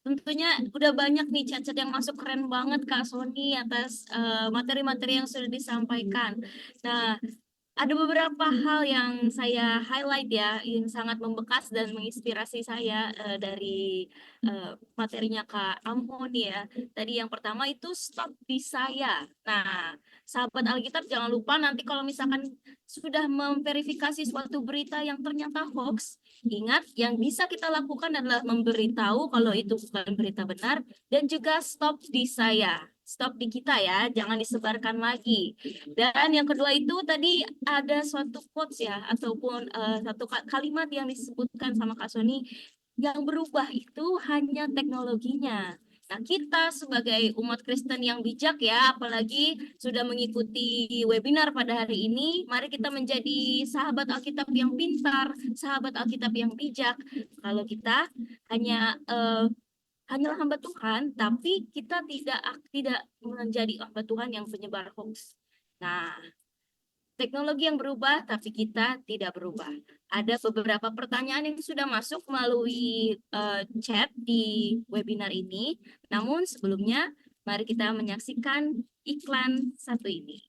Tentunya udah banyak nih chat-chat yang masuk, keren banget Kak Soni atas materi-materi yang sudah disampaikan. Nah, ada beberapa hal yang saya highlight ya, yang sangat membekas dan menginspirasi saya dari materinya Kak Amho nih ya. Tadi yang pertama itu stop di saya. Nah, sahabat Alkitab jangan lupa nanti kalau misalkan sudah memverifikasi suatu berita yang ternyata hoax, ingat yang bisa kita lakukan adalah memberitahu kalau itu bukan berita benar dan juga stop di saya. Stop di kita ya, jangan disebarkan lagi. Dan yang kedua itu tadi ada suatu quotes ya, ataupun satu kalimat yang disebutkan sama Kak Soni, yang berubah itu hanya teknologinya. Nah, kita sebagai umat Kristen yang bijak ya, apalagi sudah mengikuti webinar pada hari ini, mari kita menjadi sahabat Alkitab yang pintar, sahabat Alkitab yang bijak. Kalau kita hanyalah hamba Tuhan, tapi kita tidak menjadi hamba Tuhan yang penyebar hoax. Nah, teknologi yang berubah, tapi kita tidak berubah. Ada beberapa pertanyaan yang sudah masuk melalui chat di webinar ini. Namun sebelumnya, mari kita menyaksikan iklan satu ini.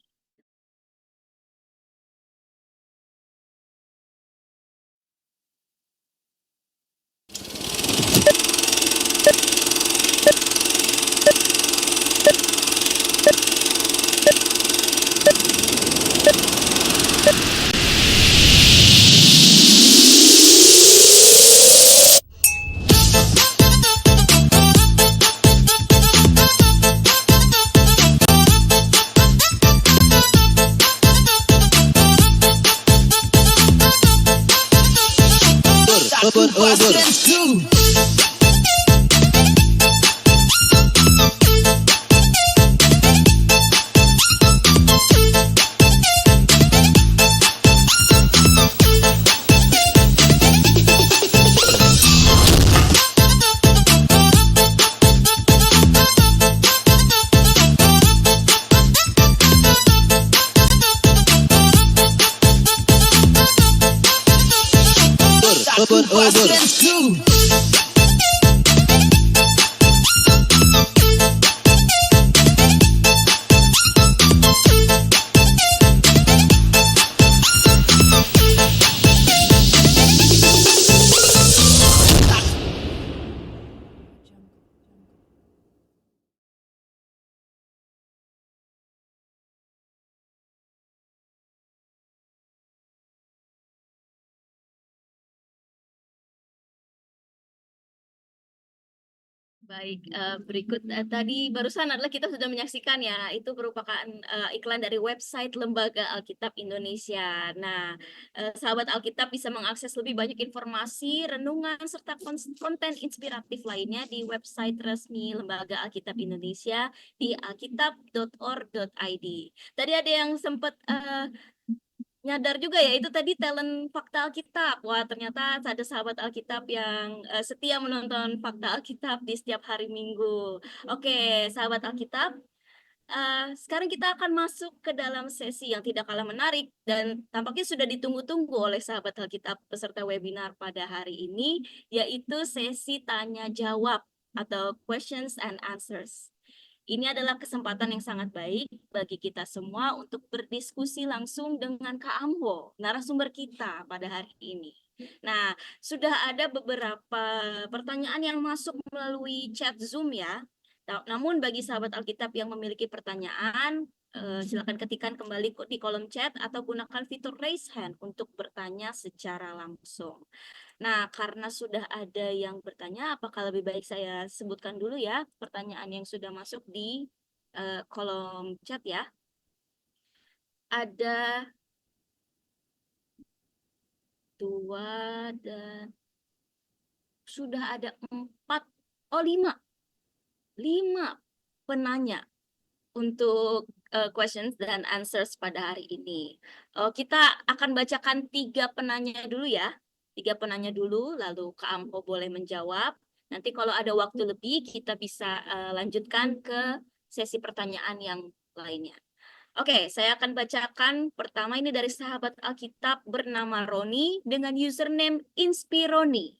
Baik, berikut tadi barusan adalah kita sudah menyaksikan ya, itu merupakan iklan dari website Lembaga Alkitab Indonesia. Nah, sahabat Alkitab bisa mengakses lebih banyak informasi, renungan, serta konten inspiratif lainnya di website resmi Lembaga Alkitab Indonesia di alkitab.org.id. Tadi ada yang sempat nyadar juga ya, itu tadi talent Fakta Alkitab. Wah, ternyata ada sahabat Alkitab yang setia menonton Fakta Alkitab di setiap hari Minggu. Oke, sahabat Alkitab, sekarang kita akan masuk ke dalam sesi yang tidak kalah menarik dan tampaknya sudah ditunggu-tunggu oleh sahabat Alkitab peserta webinar pada hari ini, yaitu sesi tanya jawab atau questions and answers. Ini adalah kesempatan yang sangat baik bagi kita semua untuk berdiskusi langsung dengan Kak Amho, narasumber kita pada hari ini. Nah, sudah ada beberapa pertanyaan yang masuk melalui chat Zoom ya. Namun bagi sahabat Alkitab yang memiliki pertanyaan, silakan ketikkan kembali di kolom chat atau gunakan fitur raise hand untuk bertanya secara langsung. Nah, karena sudah ada yang bertanya, apakah lebih baik saya sebutkan dulu ya pertanyaan yang sudah masuk di kolom chat ya. Ada 2 dan sudah ada 5 penanya untuk questions dan answers pada hari ini. Kita akan bacakan 3 penanya dulu ya. 3 penanya dulu, lalu Kak Amho boleh menjawab. Nanti kalau ada waktu lebih, kita bisa lanjutkan ke sesi pertanyaan yang lainnya. Oke, saya akan bacakan pertama ini dari sahabat Alkitab bernama Roni dengan username Inspironi.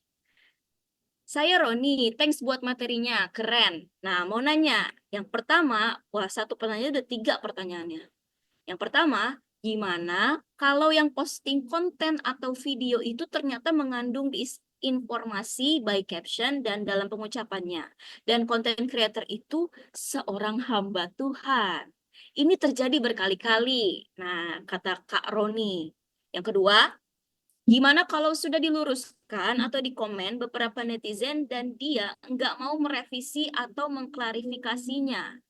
Saya Roni, thanks buat materinya, keren. Nah, mau nanya, yang pertama, wah 1 pertanyaan udah 3 pertanyaannya. Yang pertama, gimana kalau yang posting konten atau video itu ternyata mengandung informasi by caption dan dalam pengucapannya. Dan konten creator itu seorang hamba Tuhan. Ini terjadi berkali-kali. Nah, kata Kak Roni. Yang kedua, gimana kalau sudah diluruskan atau dikomen beberapa netizen dan dia nggak mau merevisi atau mengklarifikasinya?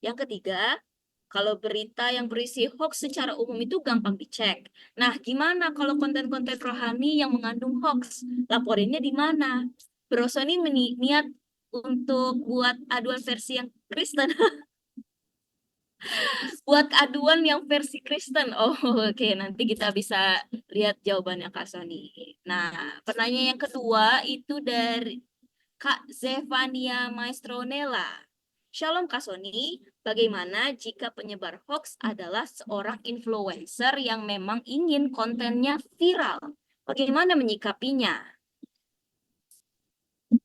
Yang ketiga, kalau berita yang berisi hoax secara umum itu gampang dicek. Nah, gimana kalau konten-konten rohani yang mengandung hoax? Laporinnya di mana? Bro Sony niat untuk buat aduan versi yang Kristen. Buat aduan yang versi Kristen. Oh, oke. Nanti kita bisa lihat jawabannya Kak Sony. Nah, pertanyaan yang kedua itu dari Kak Zevania Maestronella. Shalom Kak Sony, bagaimana jika penyebar hoax adalah seorang influencer yang memang ingin kontennya viral? Bagaimana menyikapinya?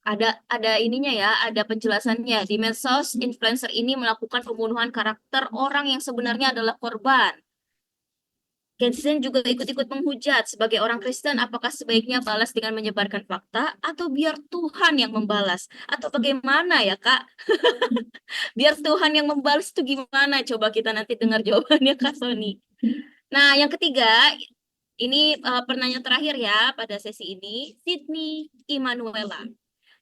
Ada ininya ya, ada penjelasannya. Di medsos, influencer ini melakukan pembunuhan karakter orang yang sebenarnya adalah korban. Netizen juga ikut-ikut menghujat sebagai orang Kristen, apakah sebaiknya balas dengan menyebarkan fakta atau biar Tuhan yang membalas? Atau bagaimana ya Kak? Biar Tuhan yang membalas itu gimana? Coba kita nanti dengar jawabannya Kak Sony. Nah, yang ketiga, ini pertanyaan terakhir ya pada sesi ini, Sydney Immanuela.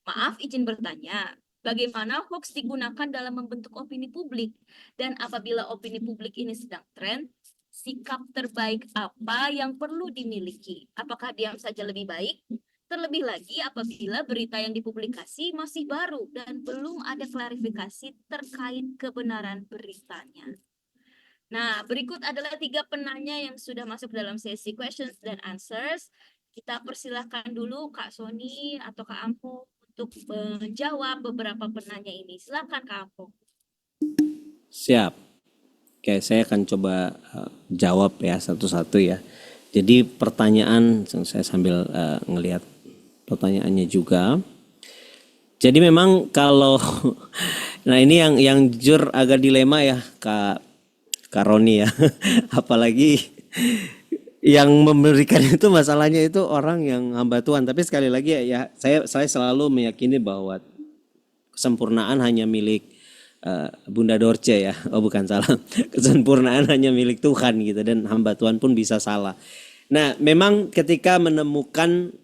Maaf, izin bertanya, bagaimana hoax digunakan dalam membentuk opini publik? Dan apabila opini publik ini sedang tren, sikap terbaik apa yang perlu dimiliki? Apakah diam saja lebih baik? Terlebih lagi apabila berita yang dipublikasi masih baru dan belum ada klarifikasi terkait kebenaran beritanya. Nah, berikut adalah 3 penanya yang sudah masuk dalam sesi questions dan answers. Kita persilahkan dulu Kak Sony atau Kak Amho untuk menjawab beberapa penanya ini. Silakan Kak Amho. Siap. Oke, saya akan coba jawab ya satu-satu ya. Jadi pertanyaan, saya sambil ngelihat pertanyaannya juga. Jadi memang kalau, nah ini yang jujur agak dilema ya Kak Roni ya. Apalagi yang memberikan itu masalahnya itu orang yang hamba Tuhan. Tapi sekali lagi ya saya selalu meyakini bahwa kesempurnaan hanya milik Bunda Dorce ya. Oh bukan, salah. Kesempurnaan hanya milik Tuhan gitu, dan hamba Tuhan pun bisa salah. Nah, memang ketika menemukan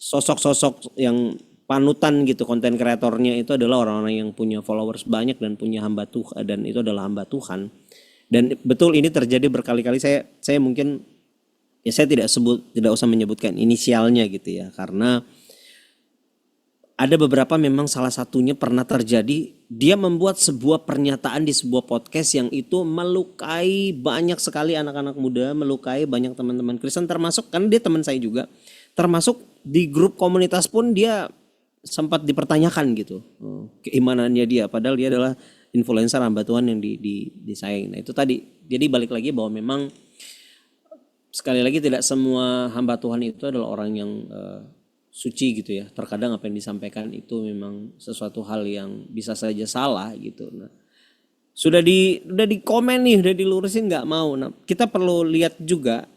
sosok-sosok yang panutan gitu, konten kreatornya itu adalah orang-orang yang punya followers banyak dan punya hamba Tuhan, dan itu adalah hamba Tuhan. Dan betul ini terjadi berkali-kali. Saya mungkin ya saya tidak usah menyebutkan inisialnya gitu ya, karena ada beberapa memang salah satunya pernah terjadi, dia membuat sebuah pernyataan di sebuah podcast yang itu melukai banyak sekali anak-anak muda, melukai banyak teman-teman Kristen, termasuk kan dia teman saya juga, termasuk di grup komunitas pun dia sempat dipertanyakan gitu keimanannya dia, padahal dia adalah influencer hamba Tuhan yang disayang. Nah itu tadi, jadi balik lagi bahwa memang sekali lagi tidak semua hamba Tuhan itu adalah orang yang suci gitu ya. Terkadang apa yang disampaikan itu memang sesuatu hal yang bisa saja salah gitu. Nah, sudah di komen nih, udah dilurusin nggak mau. Nah, kita perlu lihat juga.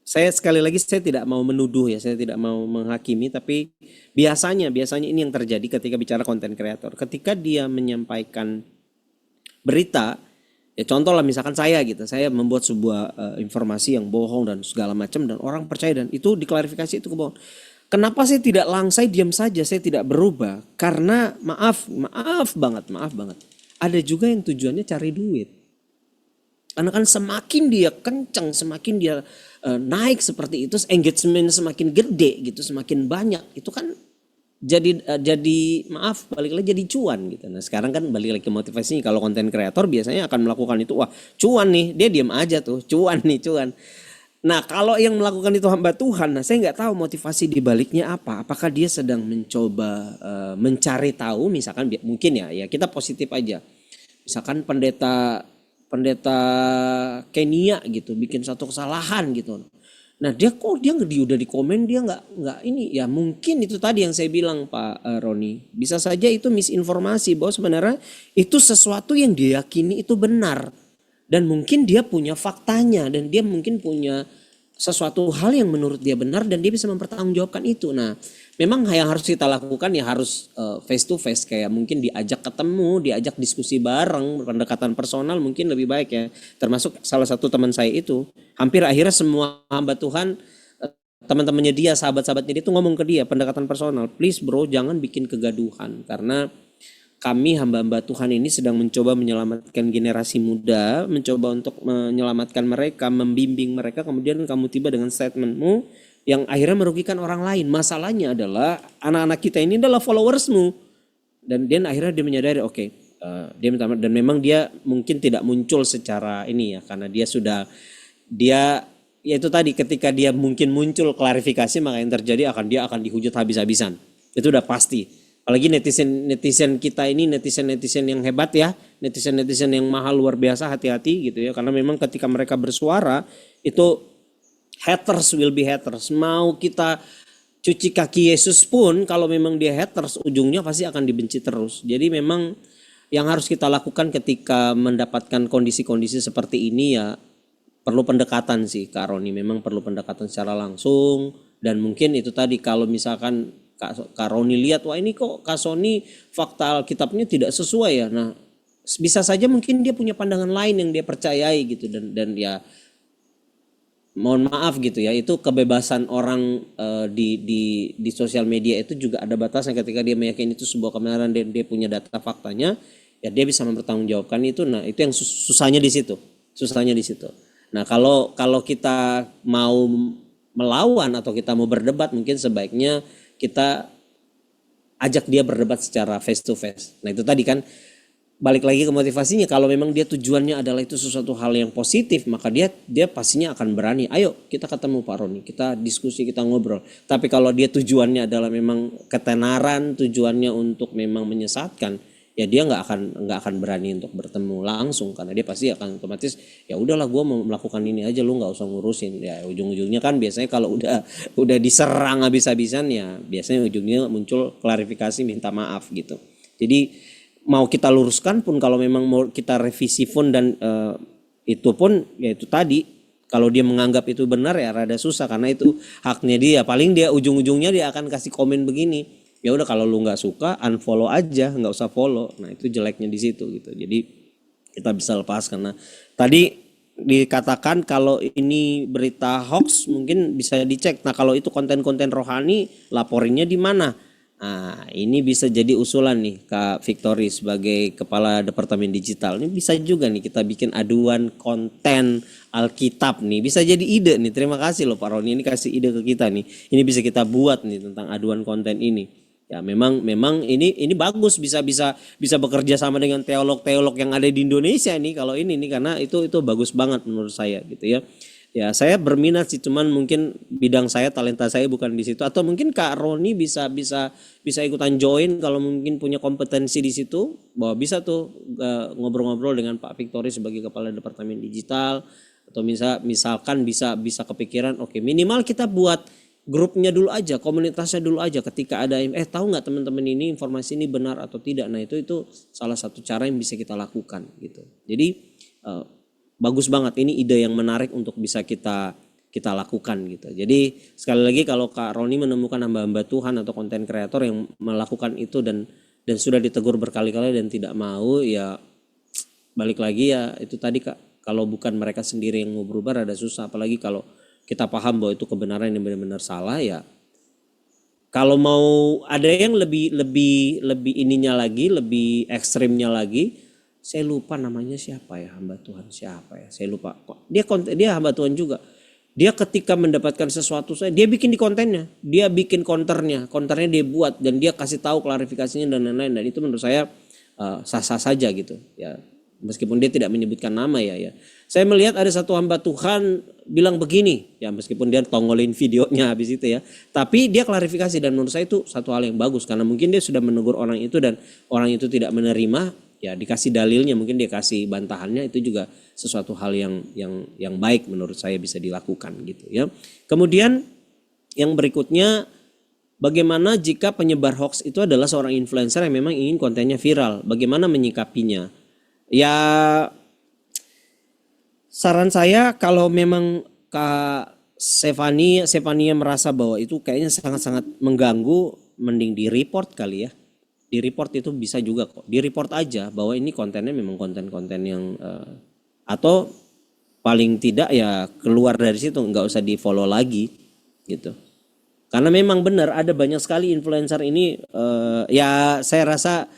Saya sekali lagi saya tidak mau menuduh ya, saya tidak mau menghakimi, tapi biasanya ini yang terjadi ketika bicara konten kreator. Ketika dia menyampaikan berita, ya contoh lah misalkan saya gitu, saya membuat sebuah informasi yang bohong dan segala macam dan orang percaya dan itu diklarifikasi itu kebohongan. Kenapa saya tidak saya diam saja, saya tidak berubah? Karena maaf banget. Ada juga yang tujuannya cari duit. Karena kan semakin dia kencang, semakin dia naik seperti itu, engagement semakin gede gitu, semakin banyak. Itu kan jadi maaf balik lagi jadi cuan gitu. Nah sekarang kan balik lagi ke motivasinya. Kalau konten kreator biasanya akan melakukan itu, wah cuan nih, dia diam aja tuh, cuan. Nah kalau yang melakukan itu hamba Tuhan, nah saya nggak tahu motivasi di baliknya apa. Apakah dia sedang mencoba mencari tahu, misalkan mungkin ya kita positif aja. Misalkan pendeta Kenia gitu bikin satu kesalahan gitu. Nah dia udah di komen dia nggak ini ya, mungkin itu tadi yang saya bilang Pak Roni, bisa saja itu misinformasi bahwa sebenarnya itu sesuatu yang dia yakini itu benar dan mungkin dia punya faktanya dan dia mungkin punya sesuatu hal yang menurut dia benar dan dia bisa mempertanggungjawabkan itu. Nah memang yang harus kita lakukan ya harus face to face, kayak mungkin diajak ketemu, diajak diskusi bareng, pendekatan personal mungkin lebih baik ya. Termasuk salah satu teman saya itu, hampir akhirnya semua hamba Tuhan, teman-temannya dia, sahabat-sahabatnya dia itu ngomong ke dia pendekatan personal, please bro jangan bikin kegaduhan karena kami hamba-hamba Tuhan ini sedang mencoba menyelamatkan generasi muda, mencoba untuk menyelamatkan mereka, membimbing mereka, kemudian kamu tiba dengan statementmu yang akhirnya merugikan orang lain. Masalahnya adalah anak-anak kita ini adalah followersmu. Dan akhirnya dia menyadari dia minta maaf, dan memang dia mungkin tidak muncul secara ini ya, karena dia ya itu tadi, ketika dia mungkin muncul klarifikasi maka yang terjadi dia akan dihujat habis-habisan. Itu udah pasti. Apalagi netizen kita ini netizen yang hebat ya, netizen yang mahal luar biasa, hati-hati gitu ya, karena memang ketika mereka bersuara itu haters will be haters. Mau kita cuci kaki Yesus pun kalau memang dia haters, ujungnya pasti akan dibenci terus. Jadi memang yang harus kita lakukan ketika mendapatkan kondisi-kondisi seperti ini ya perlu pendekatan sih Kak Roni, memang perlu pendekatan secara langsung. Dan mungkin itu tadi kalau misalkan Kak Roni lihat, wah ini kok Kak Soni fakta Alkitabnya tidak sesuai ya. Nah bisa saja mungkin dia punya pandangan lain yang dia percayai gitu, dan ya mohon maaf gitu ya, itu kebebasan orang di sosial media itu juga ada batasnya. Ketika dia meyakini itu sebuah kebenaran dan dia punya data faktanya, ya dia bisa mempertanggungjawabkan itu. Nah itu yang susahnya di situ. Nah kalau kita mau melawan atau kita mau berdebat, mungkin sebaiknya kita ajak dia berdebat secara face to face. Nah itu tadi kan balik lagi ke motivasinya. Kalau memang dia tujuannya adalah itu sesuatu hal yang positif, maka dia pastinya akan berani. Ayo kita ketemu Pak Roni, kita diskusi, kita ngobrol. Tapi kalau dia tujuannya adalah memang ketenaran, tujuannya untuk memang menyesatkan, ya dia nggak akan berani untuk bertemu langsung, karena dia pasti akan otomatis ya udahlah gue mau melakukan ini aja, lu nggak usah ngurusin. Ya ujung-ujungnya kan biasanya kalau udah diserang habis-habisan ya biasanya ujungnya muncul klarifikasi, minta maaf gitu. Jadi mau kita luruskan pun, kalau memang mau kita revisi pun dan itu pun ya itu tadi, kalau dia menganggap itu benar ya rada susah karena itu haknya dia. Paling dia ujung-ujungnya dia akan kasih komen begini, ya udah kalau lu nggak suka unfollow aja, nggak usah follow. Nah itu jeleknya di situ gitu. Jadi kita bisa lepas, karena tadi dikatakan kalau ini berita hoax mungkin bisa dicek. Nah kalau itu konten-konten rohani, laporinnya di mana? Nah ini bisa jadi usulan nih Kak Victory sebagai Kepala Departemen Digital. Ini bisa juga nih kita bikin aduan konten Alkitab nih. Bisa jadi ide nih. Terima kasih loh Pak Roni, ini kasih ide ke kita nih. Ini bisa kita buat nih tentang aduan konten ini. Ya memang ini bagus, bisa bekerja sama dengan teolog-teolog yang ada di Indonesia nih kalau ini nih, karena itu bagus banget menurut saya gitu ya. Ya saya berminat sih, cuman mungkin bidang saya, talenta saya bukan di situ, atau mungkin Kak Roni bisa ikutan join kalau mungkin punya kompetensi di situ, bahwa bisa tuh ngobrol-ngobrol dengan Pak Victory sebagai kepala departemen digital, atau misalkan bisa kepikiran, oke, minimal kita buat grupnya dulu aja, komunitasnya dulu aja. Ketika ada tahu nggak teman-teman ini informasi ini benar atau tidak, nah itu salah satu cara yang bisa kita lakukan gitu. Jadi bagus banget, ini ide yang menarik untuk bisa kita lakukan gitu. Jadi sekali lagi, kalau Kak Roni menemukan hamba-hamba Tuhan atau konten kreator yang melakukan itu dan sudah ditegur berkali-kali dan tidak mau, ya balik lagi ya itu tadi Kak, kalau bukan mereka sendiri yang mau berubah rada susah. Apalagi kalau kita paham bahwa itu kebenaran yang benar-benar salah, ya kalau mau ada yang lebih ininya lagi, lebih ekstrimnya lagi, saya lupa namanya siapa ya, hamba Tuhan siapa ya, saya lupa. Dia hamba Tuhan juga. Dia ketika mendapatkan sesuatu, dia bikin di kontennya, dia bikin konternya dia buat, dan dia kasih tahu klarifikasinya dan lain-lain. Dan itu menurut saya sah-sah saja gitu ya, meskipun dia tidak menyebutkan nama ya. Saya melihat ada satu hamba Tuhan bilang begini ya, meskipun dia tongolin videonya habis itu ya, tapi dia klarifikasi, dan menurut saya itu satu hal yang bagus, karena mungkin dia sudah menegur orang itu dan orang itu tidak menerima, ya dikasih dalilnya, mungkin dia kasih bantahannya, itu juga sesuatu hal yang baik menurut saya bisa dilakukan gitu ya. Kemudian yang berikutnya, bagaimana jika penyebar hoax itu adalah seorang influencer yang memang ingin kontennya viral, bagaimana menyikapinya? Ya saran saya, kalau memang Kak Stefania merasa bahwa itu kayaknya sangat-sangat mengganggu, mending di report kali ya. Di report itu bisa juga kok. Di report aja bahwa ini kontennya memang konten-konten yang atau paling tidak ya keluar dari situ, nggak usah di follow lagi gitu. Karena memang benar ada banyak sekali influencer ini ya saya rasa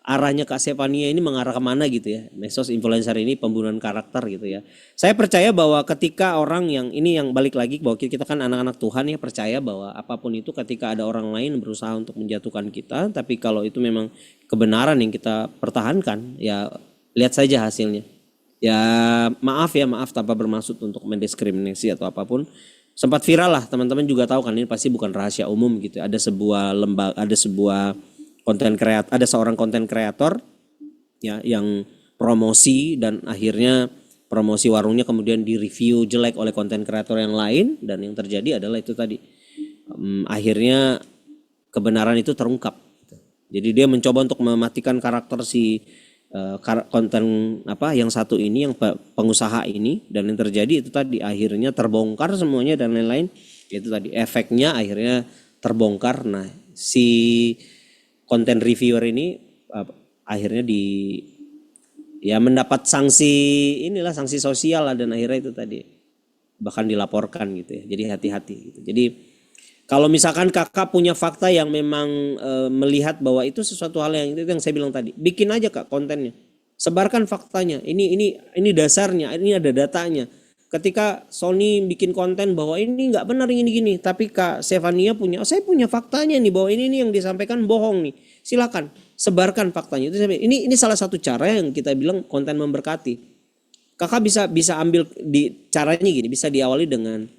arahnya Kak Stefania ini mengarah kemana gitu ya. Medsos influencer ini pembunuhan karakter gitu ya. Saya percaya bahwa ketika orang yang ini, yang balik lagi bahwa kita kan anak-anak Tuhan ya, percaya bahwa apapun itu ketika ada orang lain berusaha untuk menjatuhkan kita, tapi kalau itu memang kebenaran yang kita pertahankan, ya lihat saja hasilnya. Ya maaf tanpa bermaksud untuk mendiskriminasi atau apapun. Sempat viral lah, teman-teman juga tahu kan, ini pasti bukan rahasia umum gitu. Ada seorang konten kreator ya yang promosi, dan akhirnya promosi warungnya kemudian direview jelek oleh konten kreator yang lain, dan yang terjadi adalah itu tadi, akhirnya kebenaran itu terungkap. Jadi dia mencoba untuk mematikan karakter si konten yang satu ini, yang pengusaha ini, dan yang terjadi itu tadi akhirnya terbongkar semuanya dan lain-lain. Itu tadi efeknya akhirnya terbongkar. Nah si konten reviewer ini akhirnya mendapat sanksi sosial lah, dan akhirnya itu tadi bahkan dilaporkan gitu ya. Jadi hati-hati gitu. Jadi kalau misalkan kakak punya fakta yang memang melihat bahwa itu sesuatu hal yang itu yang saya bilang tadi, bikin aja Kak kontennya, sebarkan faktanya. Ini dasarnya, ini ada datanya. Ketika Sony bikin konten bahwa ini nggak benar ini gini, tapi Kak Stefania saya punya faktanya nih bahwa ini yang disampaikan bohong nih. Silakan sebarkan faktanya. Ini salah satu cara yang kita bilang konten memberkati. Kakak bisa ambil caranya gini, bisa diawali dengan,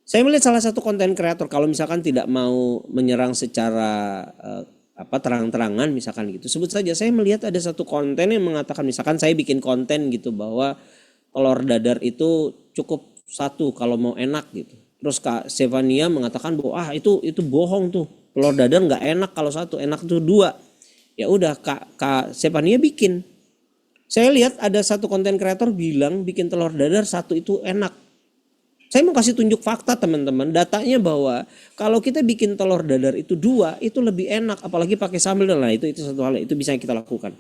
saya melihat salah satu konten kreator kalau misalkan tidak mau menyerang secara terang-terangan misalkan gitu, sebut saja, saya melihat ada satu konten yang mengatakan, misalkan saya bikin konten gitu bahwa telur dadar itu cukup satu kalau mau enak gitu. Terus Kak Stefania mengatakan bahwa itu bohong tuh, telur dadar nggak enak kalau satu, enak tuh dua. Ya udah Kak Stefania bikin. Saya lihat ada satu konten kreator bilang bikin telur dadar satu itu enak. Saya mau kasih tunjuk fakta teman-teman, datanya bahwa kalau kita bikin telur dadar itu dua, itu lebih enak, apalagi pakai sambal. Nah itu satu hal, itu bisa kita lakukan.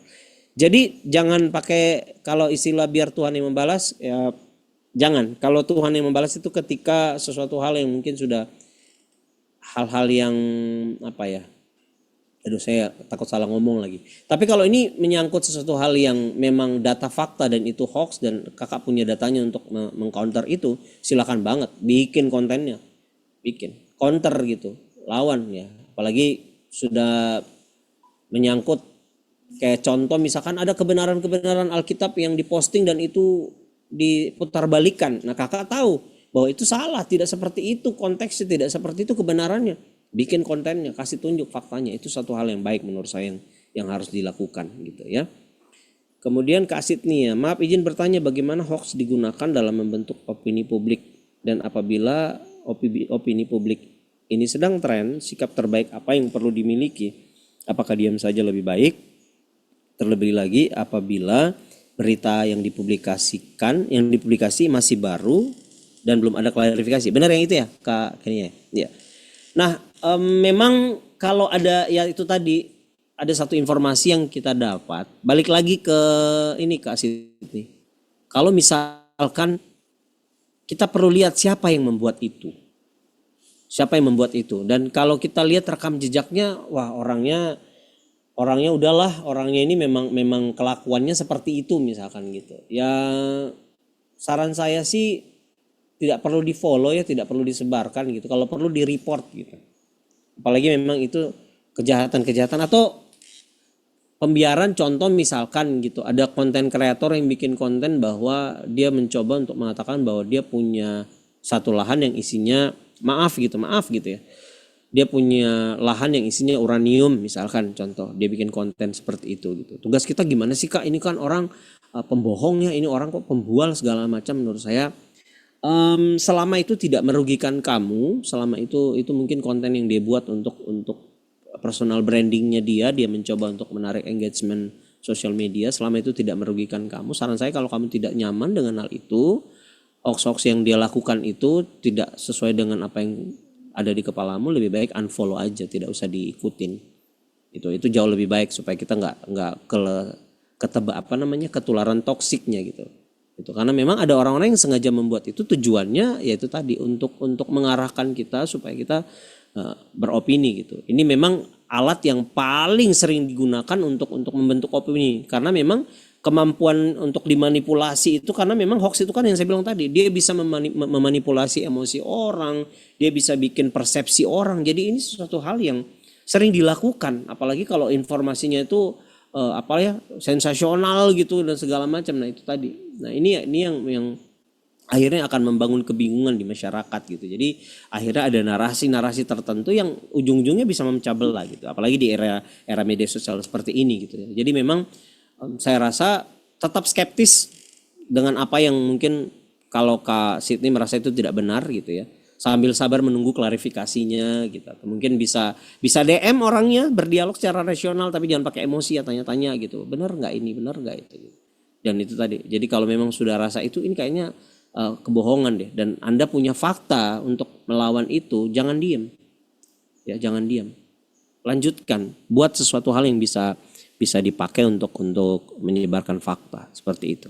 Jadi jangan pakai, kalau istilah biar Tuhan yang membalas, ya jangan. Kalau Tuhan yang membalas itu ketika sesuatu hal yang mungkin sudah hal-hal yang saya takut salah ngomong lagi. Tapi kalau ini menyangkut sesuatu hal yang memang data fakta dan itu hoax, dan kakak punya datanya untuk mengcounter itu, silakan banget bikin kontennya, bikin counter gitu, lawan ya. Apalagi sudah menyangkut kayak contoh misalkan ada kebenaran-kebenaran Alkitab yang diposting dan itu diputarbalikan. Nah kakak tahu bahwa itu salah, tidak seperti itu konteksnya, tidak seperti itu kebenarannya. Bikin kontennya, kasih tunjuk faktanya, itu satu hal yang baik menurut saya yang harus dilakukan gitu ya. Kemudian Kak Sydney ya, maaf izin bertanya bagaimana hoax digunakan dalam membentuk opini publik dan apabila opini publik ini sedang tren, sikap terbaik apa yang perlu dimiliki? Apakah diam saja lebih baik? Terlebih lagi apabila berita yang dipublikasi masih baru dan belum ada klarifikasi. Benar yang itu ya Kak Kenia? Ya. Nah, memang kalau ada ya itu tadi ada satu informasi yang kita dapat. Balik lagi ke ini Kak Siti. Kalau misalkan kita perlu lihat siapa yang membuat itu. Siapa yang membuat itu? Dan kalau kita lihat rekam jejaknya, wah orangnya udahlah, orangnya ini memang kelakuannya seperti itu misalkan gitu. Ya saran saya sih tidak perlu di-follow ya, tidak perlu disebarkan gitu. Kalau perlu di-report gitu. Apalagi memang itu kejahatan-kejahatan atau pembiaran. Contoh misalkan gitu, ada konten kreator yang bikin konten bahwa dia mencoba untuk mengatakan bahwa dia punya satu lahan yang isinya maaf gitu ya. Dia punya lahan yang isinya uranium misalkan, contoh dia bikin konten seperti itu gitu. Tugas kita gimana sih Kak? Ini kan orang pembohongnya, ini orang kok pembual segala macam. Menurut saya selama itu tidak merugikan kamu, selama itu mungkin konten yang dia buat untuk personal brandingnya dia mencoba untuk menarik engagement sosial media, selama itu tidak merugikan kamu, saran saya kalau kamu tidak nyaman dengan hal itu, hoax-hoax yang dia lakukan itu tidak sesuai dengan apa yang ada di kepalamu, lebih baik unfollow aja, tidak usah diikutin. Itu jauh lebih baik supaya kita nggak ketularan toksiknya gitu. Itu karena memang ada orang-orang yang sengaja membuat itu, tujuannya yaitu tadi untuk mengarahkan kita supaya kita beropini gitu. Ini memang alat yang paling sering digunakan untuk membentuk opini, karena memang kemampuan untuk dimanipulasi itu, karena memang hoax itu kan yang saya bilang tadi, dia bisa memanipulasi emosi orang, dia bisa bikin persepsi orang. Jadi ini sesuatu hal yang sering dilakukan, apalagi kalau informasinya itu sensasional gitu dan segala macam. Nah itu tadi. Nah ini yang akhirnya akan membangun kebingungan di masyarakat gitu. Jadi akhirnya ada narasi-narasi tertentu yang ujung-ujungnya bisa memecah belah gitu. Apalagi di era media sosial seperti ini gitu. Jadi memang saya rasa tetap skeptis dengan apa yang mungkin kalau Kak Sydney merasa itu tidak benar gitu ya. Sambil sabar menunggu klarifikasinya gitu. Atau mungkin bisa DM orangnya, berdialog secara rasional tapi jangan pakai emosi ya, tanya-tanya gitu. Benar nggak ini, benar nggak itu gitu. Dan itu tadi. Jadi kalau memang sudah rasa itu ini kayaknya kebohongan deh, dan Anda punya fakta untuk melawan itu, jangan diem ya, jangan diem, lanjutkan, buat sesuatu hal yang bisa dipakai untuk menyebarkan fakta seperti itu.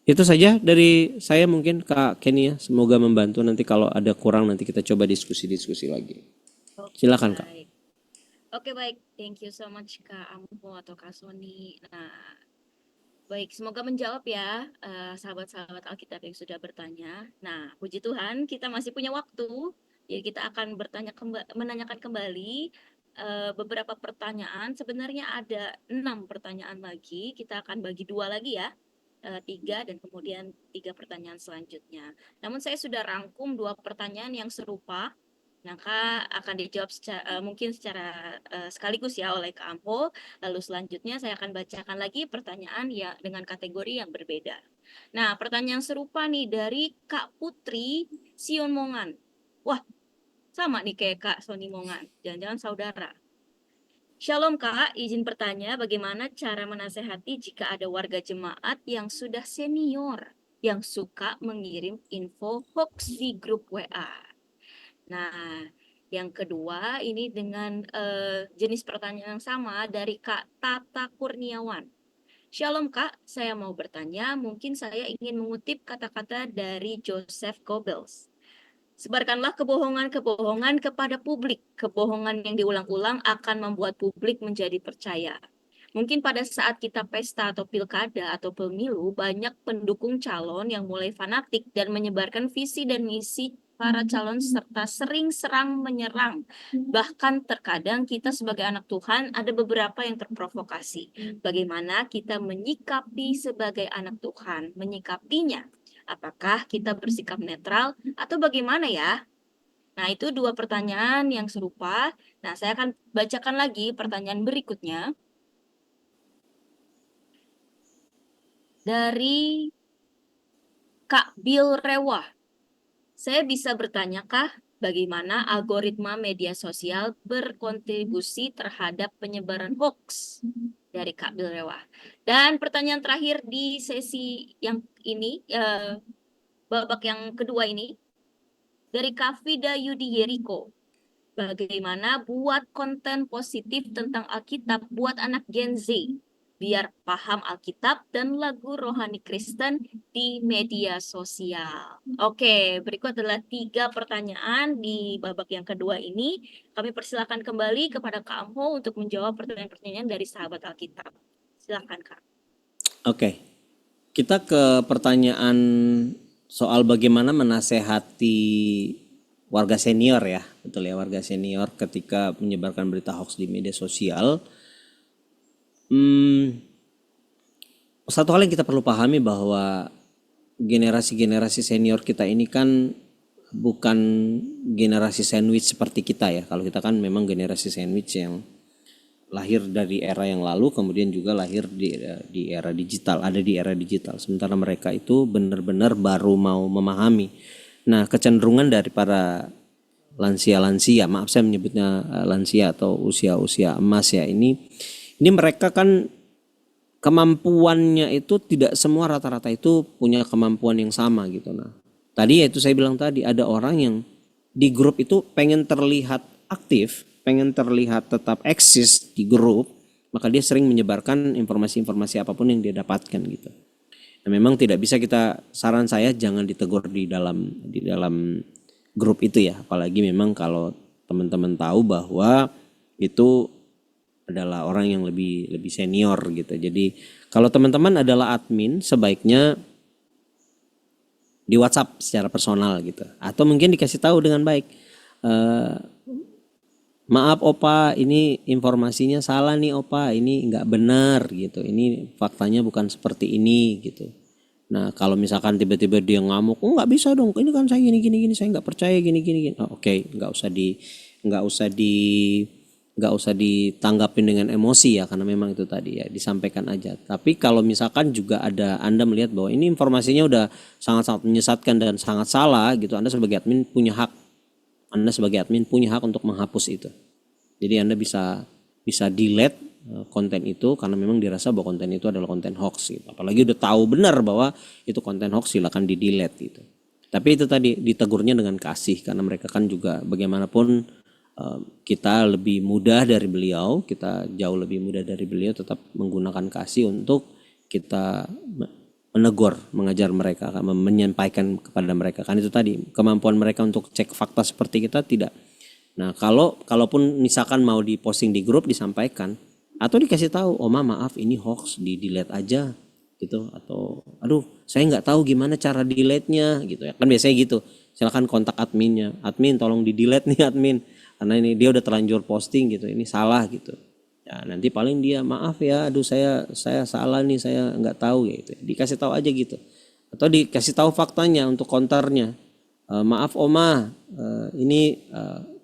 Itu saja dari saya mungkin Kak Kenia, semoga membantu. Nanti kalau ada kurang nanti kita coba diskusi lagi. Silakan Kak. Oke baik, thank you so much Kak Ampo atau Kak Sony. Nah baik, semoga menjawab ya sahabat-sahabat Alkitab yang sudah bertanya. Nah, puji Tuhan kita masih punya waktu. Jadi kita akan menanyakan kembali beberapa pertanyaan. Sebenarnya ada 6 pertanyaan lagi. Kita akan bagi 2 lagi ya. 3 dan kemudian 3 pertanyaan selanjutnya. Namun saya sudah rangkum 2 pertanyaan yang serupa. Maka akan dijawab mungkin secara sekaligus ya oleh Kak Ampo. Lalu selanjutnya saya akan bacakan lagi pertanyaan ya dengan kategori yang berbeda. Nah, pertanyaan serupa nih dari Kak Putri Sion Mongan. Wah, sama nih kayak Kak Sony Mongan. Jangan-jangan saudara. Shalom Kak, izin bertanya bagaimana cara menasehati jika ada warga jemaat yang sudah senior yang suka mengirim info hoax di grup WA. Nah, yang kedua ini dengan jenis pertanyaan yang sama dari Kak Tata Kurniawan. Shalom Kak, saya mau bertanya, mungkin saya ingin mengutip kata-kata dari Joseph Goebbels. Sebarkanlah kebohongan-kebohongan kepada publik. Kebohongan yang diulang-ulang akan membuat publik menjadi percaya. Mungkin pada saat kita pesta atau pilkada atau pemilu, banyak pendukung calon yang mulai fanatik dan menyebarkan visi dan misi para calon serta sering serang menyerang. Bahkan terkadang kita sebagai anak Tuhan ada beberapa yang terprovokasi. Bagaimana kita menyikapi sebagai anak Tuhan, menyikapinya? Apakah kita bersikap netral atau bagaimana ya? Nah, itu 2 pertanyaan yang serupa. Nah, saya akan bacakan lagi pertanyaan berikutnya. dari Kak Bill Rewah. Saya bisa bertanyakah bagaimana algoritma media sosial berkontribusi terhadap penyebaran hoax? Dari Kak Bill Rewah. Dan pertanyaan terakhir di sesi yang ini, babak yang kedua ini, dari Kak Vida Yudi Yeriko. Bagaimana buat konten positif tentang Alkitab buat anak Gen Z biar paham Alkitab dan lagu rohani Kristen di media sosial. Oke, berikut adalah 3 pertanyaan di babak yang kedua ini. Kami persilakan kembali kepada Kak Amho untuk menjawab pertanyaan-pertanyaan dari sahabat Alkitab. Silakan Kak. Oke, kita ke pertanyaan soal bagaimana menasehati warga senior ya, betul ya, warga senior ketika menyebarkan berita hoax di media sosial. Satu hal yang kita perlu pahami bahwa generasi-generasi senior kita ini kan bukan generasi sandwich seperti kita ya. Kalau kita kan memang generasi sandwich yang lahir dari era yang lalu, kemudian juga lahir di era digital, ada di era digital. Sementara mereka itu benar-benar baru mau memahami. Nah, kecenderungan dari para lansia-lansia, maaf saya menyebutnya lansia atau usia-usia emas ya, ini mereka kan kemampuannya itu tidak semua rata-rata itu punya kemampuan yang sama gitu. Nah, tadi ya itu saya bilang tadi ada orang yang di grup itu pengen terlihat aktif, pengen terlihat tetap eksis di grup, maka dia sering menyebarkan informasi-informasi apapun yang dia dapatkan gitu. Nah, memang tidak bisa saran saya jangan ditegur di dalam grup itu ya, apalagi memang kalau teman-teman tahu bahwa itu adalah orang yang lebih senior gitu. Jadi kalau teman-teman adalah admin, sebaiknya di WhatsApp secara personal gitu, atau mungkin dikasih tahu dengan baik. Maaf Opa, ini informasinya salah nih Opa, ini nggak benar gitu, ini faktanya bukan seperti ini gitu. Nah kalau misalkan tiba-tiba dia ngamuk, oh nggak bisa dong, ini kan saya gini, saya nggak percaya gini. Oh, oke, nggak usah ditanggapin dengan emosi ya, karena memang itu tadi ya disampaikan aja. Tapi kalau misalkan juga ada Anda melihat bahwa ini informasinya udah sangat-sangat menyesatkan dan sangat salah gitu, Anda sebagai admin punya hak untuk menghapus itu. Jadi Anda bisa delete konten itu karena memang dirasa bahwa konten itu adalah konten hoax gitu. Apalagi udah tahu benar bahwa itu konten hoax, silakan di delete gitu. Tapi itu tadi ditegurnya dengan kasih, karena mereka kan juga bagaimanapun kita lebih mudah dari beliau, kita jauh lebih mudah dari beliau, tetap menggunakan kasih untuk kita menegur, mengajar mereka, menyampaikan kepada mereka. Kan itu tadi kemampuan mereka untuk cek fakta seperti kita tidak. Nah kalaupun misalkan mau diposting di grup, disampaikan atau dikasih tahu, oh maaf ini hoax, di delete aja gitu, atau aduh saya nggak tahu gimana cara delete-nya gitu ya, kan biasanya gitu. Silakan kontak adminnya, admin tolong di delete nih admin, karena ini dia udah terlanjur posting gitu, ini salah gitu ya. Nanti paling dia maaf ya, aduh saya salah nih, saya nggak tahu ya, itu dikasih tahu aja gitu, atau dikasih tahu faktanya untuk counternya. Maaf Oma, ini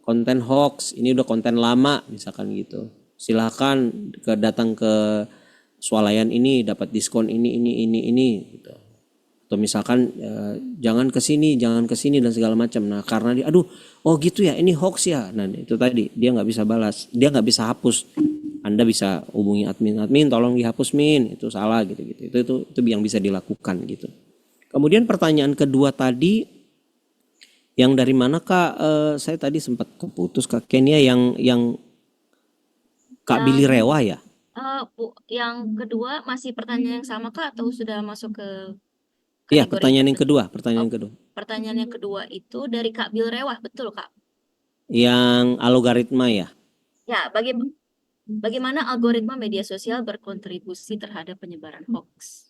konten hoax, ini udah konten lama misalkan gitu, silahkan datang ke swalayan ini dapat diskon ini gitu. Atau misalkan jangan kesini dan segala macam. Nah karena dia oh gitu ya, ini hoax ya, nah itu tadi dia nggak bisa balas, dia nggak bisa hapus. Anda bisa hubungi admin tolong dihapus min, itu salah gitu. Itu yang bisa dilakukan gitu. Kemudian pertanyaan kedua tadi yang dari mana Kak? Saya tadi sempat keputus Kak Kenia, yang Kak Billy Rewa ya. Bu, yang kedua masih pertanyaan yang sama Kak atau sudah masuk ke Iya, kategori pertanyaan yang tertentu? kedua. Pertanyaan yang kedua itu dari Kak Bill Rewah, betul Kak? Yang algoritma ya. Ya, bagaimana algoritma media sosial berkontribusi terhadap penyebaran hoax?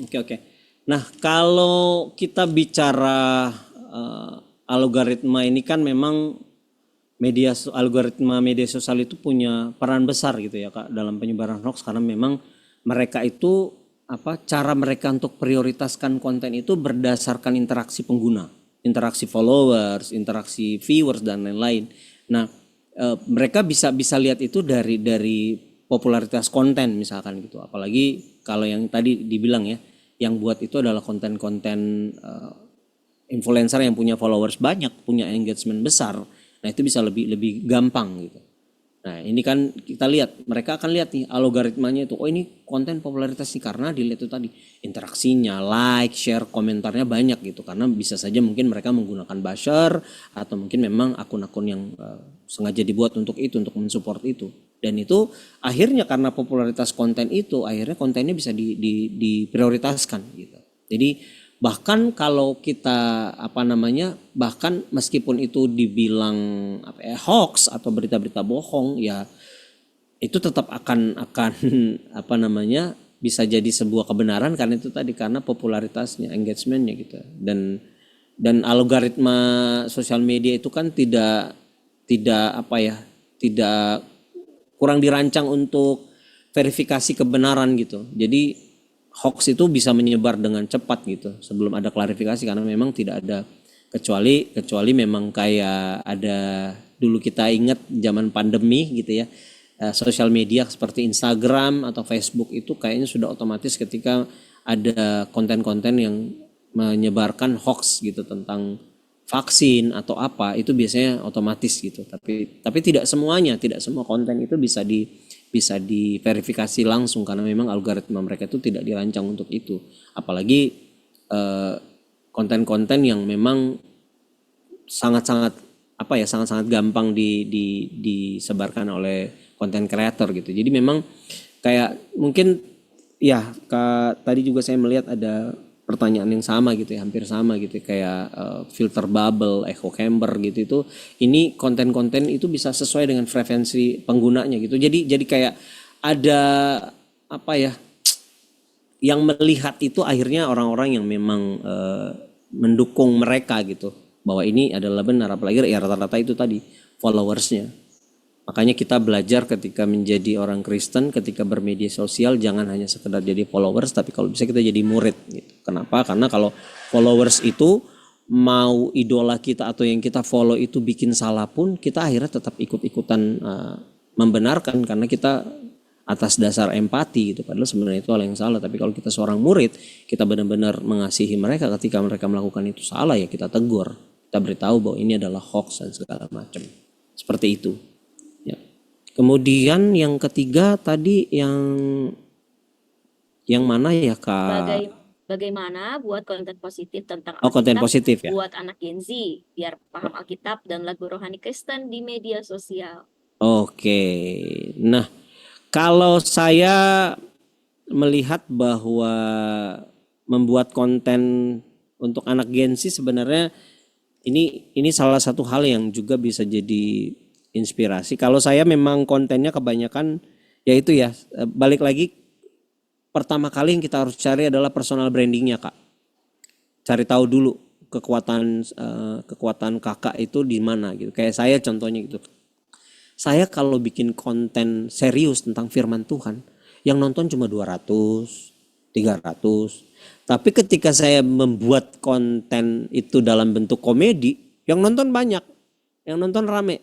Oke. Nah, kalau kita bicara algoritma ini kan memang algoritma media sosial itu punya peran besar gitu ya Kak dalam penyebaran hoax, karena memang mereka itu cara mereka untuk prioritaskan konten itu berdasarkan interaksi pengguna, interaksi followers, interaksi viewers dan lain-lain. Nah, mereka bisa lihat itu dari popularitas konten misalkan gitu. Apalagi kalau yang tadi dibilang ya, yang buat itu adalah konten-konten influencer yang punya followers banyak, punya engagement besar. Nah, itu bisa lebih gampang gitu. Nah, ini kan kita lihat, mereka akan lihat nih algoritmanya itu. Oh, ini konten popularitas nih karena dilihat itu tadi interaksinya, like, share, komentarnya banyak gitu. Karena bisa saja mungkin mereka menggunakan buzzer atau mungkin memang akun-akun yang sengaja dibuat untuk itu, untuk mensupport itu. Dan itu akhirnya karena popularitas konten itu, akhirnya kontennya bisa diprioritaskan gitu. Jadi bahkan kalau kita bahkan meskipun itu dibilang hoax atau berita-berita bohong, ya itu tetap akan bisa jadi sebuah kebenaran karena itu tadi, karena popularitasnya, engagementnya gitu. Dan algoritma sosial media itu kan tidak kurang dirancang untuk verifikasi kebenaran gitu. Jadi hoax itu bisa menyebar dengan cepat gitu sebelum ada klarifikasi, karena memang tidak ada kecuali memang kayak ada dulu, kita ingat zaman pandemi gitu ya, sosial media seperti Instagram atau Facebook itu kayaknya sudah otomatis ketika ada konten-konten yang menyebarkan hoax gitu tentang vaksin atau apa, itu biasanya otomatis gitu. Tapi tidak semuanya, tidak semua konten itu bisa diverifikasi langsung karena memang algoritma mereka itu tidak dirancang untuk itu. Apalagi konten-konten yang memang sangat-sangat gampang disebarkan oleh konten kreator gitu. Jadi memang kayak mungkin ya tadi juga saya melihat ada pertanyaan yang sama gitu ya, hampir sama gitu kayak filter bubble, echo chamber gitu, itu ini konten-konten itu bisa sesuai dengan preferensi penggunanya gitu. Jadi kayak ada yang melihat itu akhirnya orang-orang yang memang mendukung mereka gitu, bahwa ini adalah benar, apalagi ya rata-rata itu tadi followersnya. Makanya kita belajar ketika menjadi orang Kristen, ketika bermedia sosial, jangan hanya sekedar jadi followers, tapi kalau bisa kita jadi murid gitu. Kenapa? Karena kalau followers itu mau idola kita atau yang kita follow itu bikin salah pun, kita akhirnya tetap ikut-ikutan membenarkan karena kita atas dasar empati gitu. Padahal sebenarnya itu hal yang salah. Tapi kalau kita seorang murid, kita benar-benar mengasihi mereka ketika mereka melakukan itu salah, ya kita tegur, kita beritahu bahwa ini adalah hoax dan segala macam. Seperti itu. Kemudian yang ketiga tadi yang mana ya Kak? Bagaimana buat konten positif tentang konten Alkitab positif ya. buat anak Gen Z biar paham Alkitab dan lagu rohani Kristen di media sosial. Oke. Nah, kalau saya melihat bahwa membuat konten untuk anak Gen Z sebenarnya ini salah satu hal yang juga bisa jadi inspirasi. Kalau saya memang kontennya kebanyakan yaitu ya balik lagi, pertama kali yang kita harus cari adalah personal brandingnya Kak. Cari tahu dulu kekuatan kakak itu di mana gitu. Kayak saya contohnya gitu. Saya kalau bikin konten serius tentang firman Tuhan, yang nonton cuma 200, 300. Tapi ketika saya membuat konten itu dalam bentuk komedi, yang nonton banyak, yang nonton rame.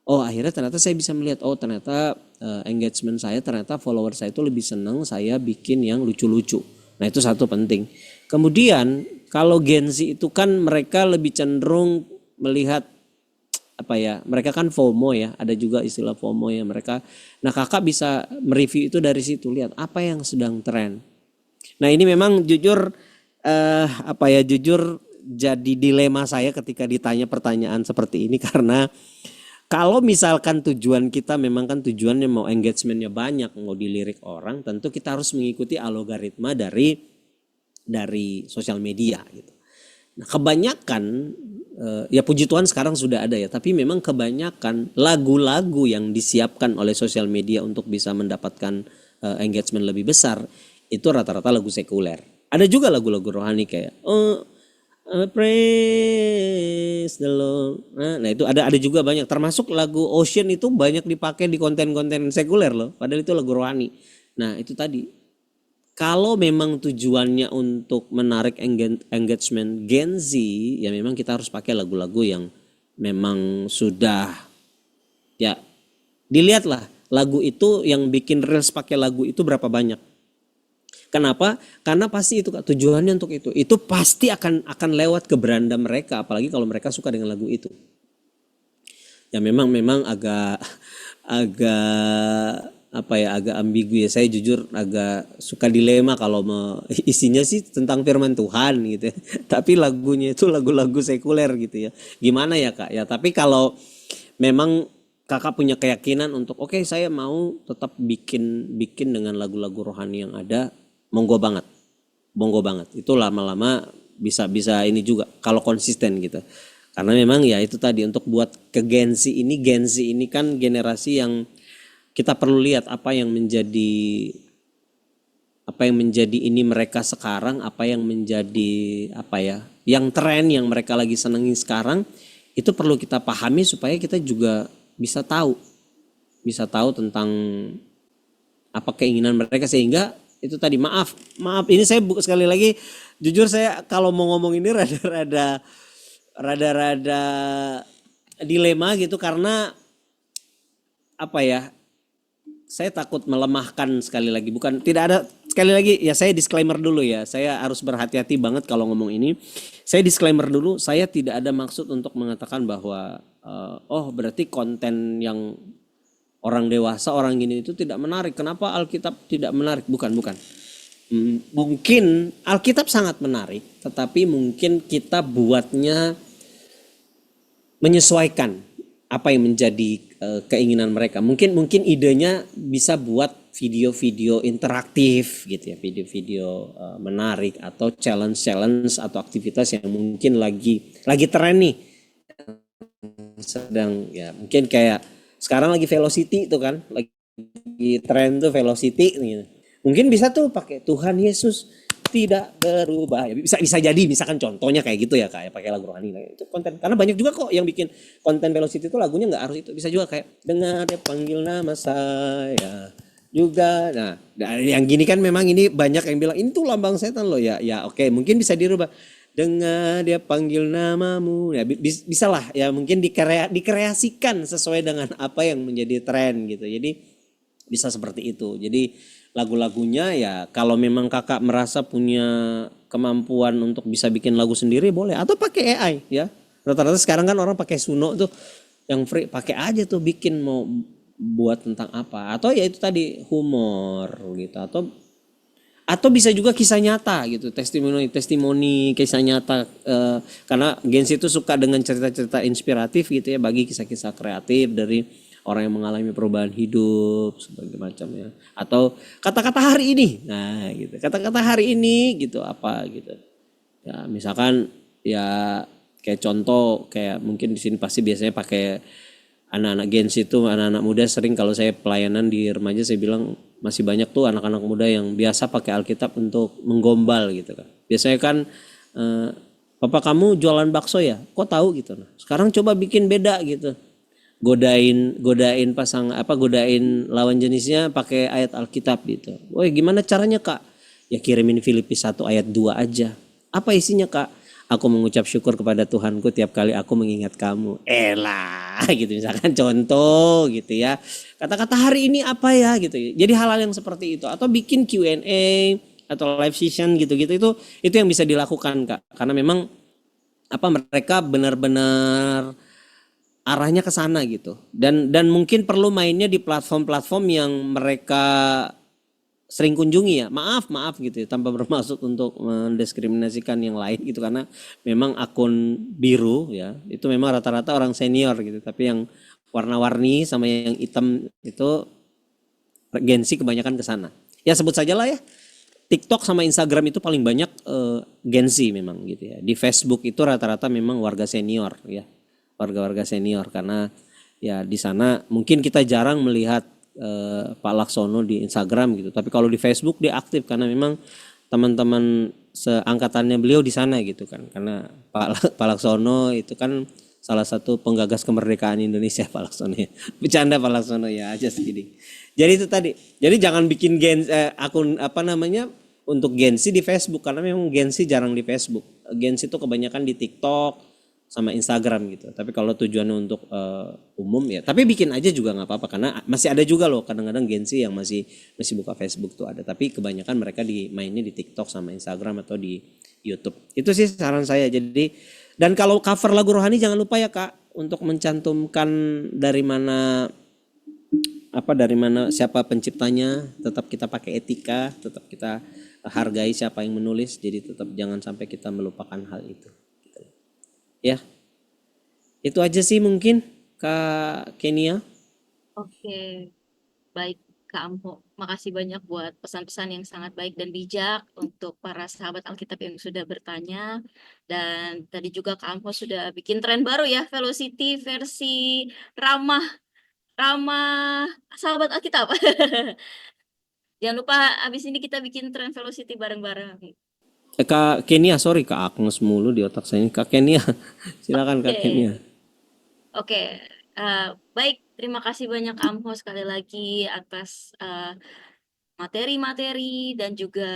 Oh, akhirnya ternyata saya bisa melihat, oh ternyata engagement saya, ternyata follower saya itu lebih senang saya bikin yang lucu-lucu. Nah, itu satu penting. Kemudian kalau Gen Z itu kan mereka lebih cenderung melihat mereka kan FOMO ya, ada juga istilah FOMO ya mereka. Nah, kakak bisa mereview itu dari situ, lihat apa yang sedang tren. Nah, ini memang jujur jujur jadi dilema saya ketika ditanya pertanyaan seperti ini, karena kalau misalkan tujuan kita memang kan tujuannya mau engagementnya banyak, mau dilirik orang, tentu kita harus mengikuti algoritma dari sosial media gitu. Nah, kebanyakan ya puji Tuhan sekarang sudah ada ya, tapi memang kebanyakan lagu-lagu yang disiapkan oleh sosial media untuk bisa mendapatkan engagement lebih besar itu rata-rata lagu sekuler. Ada juga lagu-lagu rohani kayak praise the Lord. Nah, itu ada juga banyak, termasuk lagu Ocean itu banyak dipakai di konten-konten sekuler loh, padahal itu lagu rohani. Nah, itu tadi. Kalau memang tujuannya untuk menarik engagement Gen Z, ya memang kita harus pakai lagu-lagu yang memang sudah ya dilihatlah lagu itu yang bikin reels pakai lagu itu berapa banyak. Kenapa? Karena pasti itu Kak, tujuannya untuk itu. Itu pasti akan lewat ke beranda mereka, apalagi kalau mereka suka dengan lagu itu. Ya memang agak agak ambigu ya. Saya jujur agak suka dilema kalau isinya sih tentang firman Tuhan gitu ya. Tapi lagunya itu lagu-lagu sekuler gitu ya. Gimana ya Kak? Ya tapi kalau memang Kakak punya keyakinan untuk oke, saya mau tetap bikin dengan lagu-lagu rohani yang ada, monggo banget. Itu lama-lama bisa ini juga kalau konsisten gitu. Karena memang ya itu tadi untuk buat ke Gen Z ini kan generasi yang kita perlu lihat apa yang menjadi ini mereka sekarang, apa yang menjadi yang tren yang mereka lagi senengi sekarang, itu perlu kita pahami supaya kita juga bisa tahu tentang apa keinginan mereka, sehingga itu tadi maaf ini saya sekali lagi jujur saya kalau mau ngomong ini rada dilema gitu, karena saya takut melemahkan sekali lagi. Bukan tidak ada, sekali lagi ya saya disclaimer dulu ya. Saya harus berhati-hati banget kalau ngomong ini. Saya disclaimer dulu, saya tidak ada maksud untuk mengatakan bahwa berarti konten yang orang dewasa, orang gini itu tidak menarik. Kenapa Alkitab tidak menarik? Bukan. Mungkin Alkitab sangat menarik, tetapi mungkin kita buatnya menyesuaikan apa yang menjadi keinginan mereka. Mungkin idenya bisa buat video-video interaktif gitu ya, video-video menarik atau challenge atau aktivitas yang mungkin lagi tren nih. Sedang ya mungkin kayak sekarang lagi velocity itu kan, lagi tren tuh velocity gitu. Mungkin bisa tuh pakai Tuhan Yesus tidak berubah ya, bisa jadi misalkan contohnya kayak gitu ya Kak, pakai lagu rohani itu konten, karena banyak juga kok yang bikin konten velocity itu lagunya nggak harus itu, bisa juga kayak dengar dia panggil nama saya juga. Nah yang gini kan memang ini banyak yang bilang ini tuh lambang setan loh ya oke, mungkin bisa dirubah, dengar dia panggil namamu ya, bisa lah ya, mungkin dikreasikan sesuai dengan apa yang menjadi tren gitu, jadi bisa seperti itu. Jadi lagu-lagunya ya kalau memang Kakak merasa punya kemampuan untuk bisa bikin lagu sendiri boleh, atau pakai AI ya. Rata-rata sekarang kan orang pakai Suno tuh yang free, pakai aja tuh bikin mau buat tentang apa, atau ya itu tadi humor gitu, atau bisa juga kisah nyata gitu, testimoni kisah nyata, karena Gen Z itu suka dengan cerita-cerita inspiratif gitu ya, bagi kisah-kisah kreatif dari orang yang mengalami perubahan hidup sebagai macamnya, atau kata-kata hari ini, nah gitu, kata-kata hari ini gitu apa gitu ya, misalkan ya kayak contoh kayak mungkin di sini pasti biasanya pakai anak-anak Gen Z itu, anak-anak muda sering kalau saya pelayanan di remaja saya bilang masih banyak tuh anak-anak muda yang biasa pakai Alkitab untuk menggombal gitu kan. Biasanya kan Papa kamu jualan bakso ya, kok tahu gitu. Nah, sekarang coba bikin beda gitu. Godain godain lawan jenisnya pakai ayat Alkitab gitu. Woi, gimana caranya Kak? Ya kirimin Filipi 1 ayat 2 aja. Apa isinya Kak? Aku mengucap syukur kepada Tuhanku tiap kali aku mengingat kamu. Elah gitu misalkan contoh gitu ya. Kata-kata hari ini apa ya gitu. Jadi hal-hal yang seperti itu, atau bikin Q&A atau live session gitu-gitu, itu yang bisa dilakukan Kak. Karena memang mereka benar-benar arahnya ke sana gitu. Dan mungkin perlu mainnya di platform-platform yang mereka sering kunjungi ya. Maaf gitu ya, tanpa bermaksud untuk mendiskriminasikan yang lain gitu, karena memang akun biru ya, itu memang rata-rata orang senior gitu, tapi yang warna-warni sama yang hitam itu Gen Z kebanyakan ke sana. Ya sebut saja lah ya. TikTok sama Instagram itu paling banyak Gen Z memang gitu ya. Di Facebook itu rata-rata memang warga senior ya. Warga-warga senior, karena ya di sana mungkin kita jarang melihat Pak Laksono di Instagram gitu, tapi kalau di Facebook dia aktif karena memang teman-teman seangkatannya beliau di sana gitu kan, karena Pak Laksono itu kan salah satu penggagas kemerdekaan Indonesia Pak Laksono ya. Bercanda Pak Laksono ya, just kidding. Jadi itu tadi, jadi jangan bikin akun untuk Gen Z di Facebook, karena memang Gen Z jarang di Facebook. Gen Z itu kebanyakan di TikTok sama Instagram gitu. Tapi kalau tujuannya untuk umum ya, tapi bikin aja juga nggak apa-apa karena masih ada juga loh kadang-kadang Gen Z yang masih buka Facebook tuh ada. Tapi kebanyakan mereka mainnya di TikTok sama Instagram atau di YouTube. Itu sih saran saya. Jadi dan kalau cover lagu rohani jangan lupa ya Kak untuk mencantumkan dari mana siapa penciptanya, tetap kita pakai etika, tetap kita hargai siapa yang menulis. Jadi tetap jangan sampai kita melupakan hal itu. Ya, itu aja sih mungkin Kak Kenia. Oke, baik Kak Amho. Makasih banyak buat pesan-pesan yang sangat baik dan bijak untuk para sahabat Alkitab yang sudah bertanya. Dan tadi juga Kak Amho sudah bikin tren baru ya, Velocity versi ramah ramah sahabat Alkitab. Jangan lupa abis ini kita bikin tren Velocity bareng-bareng. Kak Kenia, sorry Kak Agnes mulu di otak saya ini. Kak Kenia, silakan Kak Oke. Kenia. Oke, baik. Terima kasih banyak Kak Amho sekali lagi atas materi-materi dan juga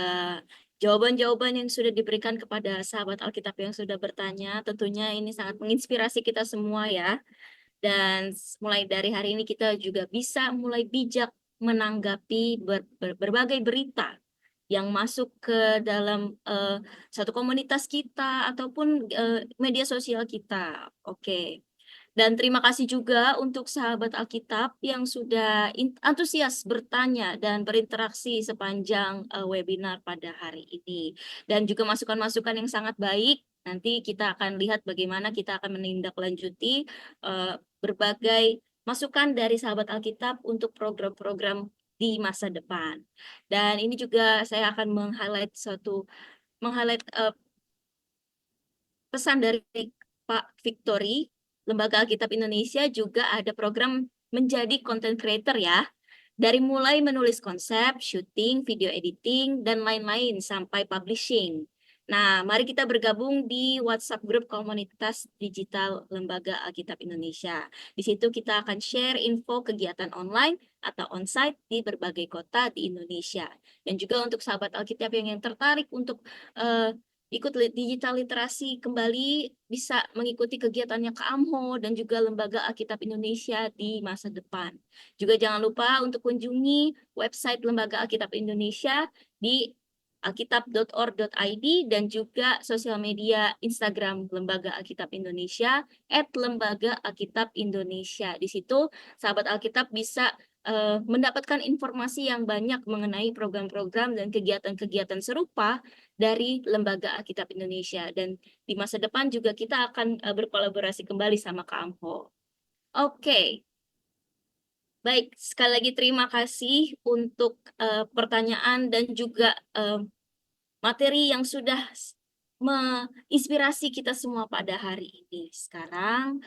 jawaban-jawaban yang sudah diberikan kepada sahabat Alkitab yang sudah bertanya. Tentunya ini sangat menginspirasi kita semua ya. Dan mulai dari hari ini kita juga bisa mulai bijak menanggapi berbagai berita yang masuk ke dalam satu komunitas kita ataupun media sosial kita. Oke. Dan terima kasih juga untuk sahabat Alkitab yang sudah antusias bertanya dan berinteraksi sepanjang webinar pada hari ini. Dan juga masukan-masukan yang sangat baik. Nanti kita akan lihat bagaimana kita akan menindaklanjuti berbagai masukan dari sahabat Alkitab untuk program-program di masa depan. Dan ini juga saya akan meng-highlight pesan dari Pak Victory. Lembaga Alkitab Indonesia juga ada program menjadi content creator ya. Dari mulai menulis konsep, syuting, video editing, dan lain-lain sampai publishing. Nah, mari kita bergabung di WhatsApp grup komunitas digital Lembaga Alkitab Indonesia. Di situ kita akan share info kegiatan online atau onsite di berbagai kota di Indonesia. Dan juga untuk sahabat Alkitab yang tertarik untuk ikut digital literasi kembali, bisa mengikuti kegiatannya Kak Amho dan juga Lembaga Alkitab Indonesia di masa depan. Juga jangan lupa untuk kunjungi website Lembaga Alkitab Indonesia di alkitab.org.id dan juga sosial media Instagram Lembaga Alkitab Indonesia @Lembaga Alkitab Indonesia. Di situ sahabat Alkitab bisa mendapatkan informasi yang banyak mengenai program-program dan kegiatan-kegiatan serupa dari Lembaga Alkitab Indonesia. Dan di masa depan juga kita akan berkolaborasi kembali sama Kak Amho. Oke. Baik, sekali lagi terima kasih untuk pertanyaan dan juga materi yang sudah menginspirasi kita semua pada hari ini. Sekarang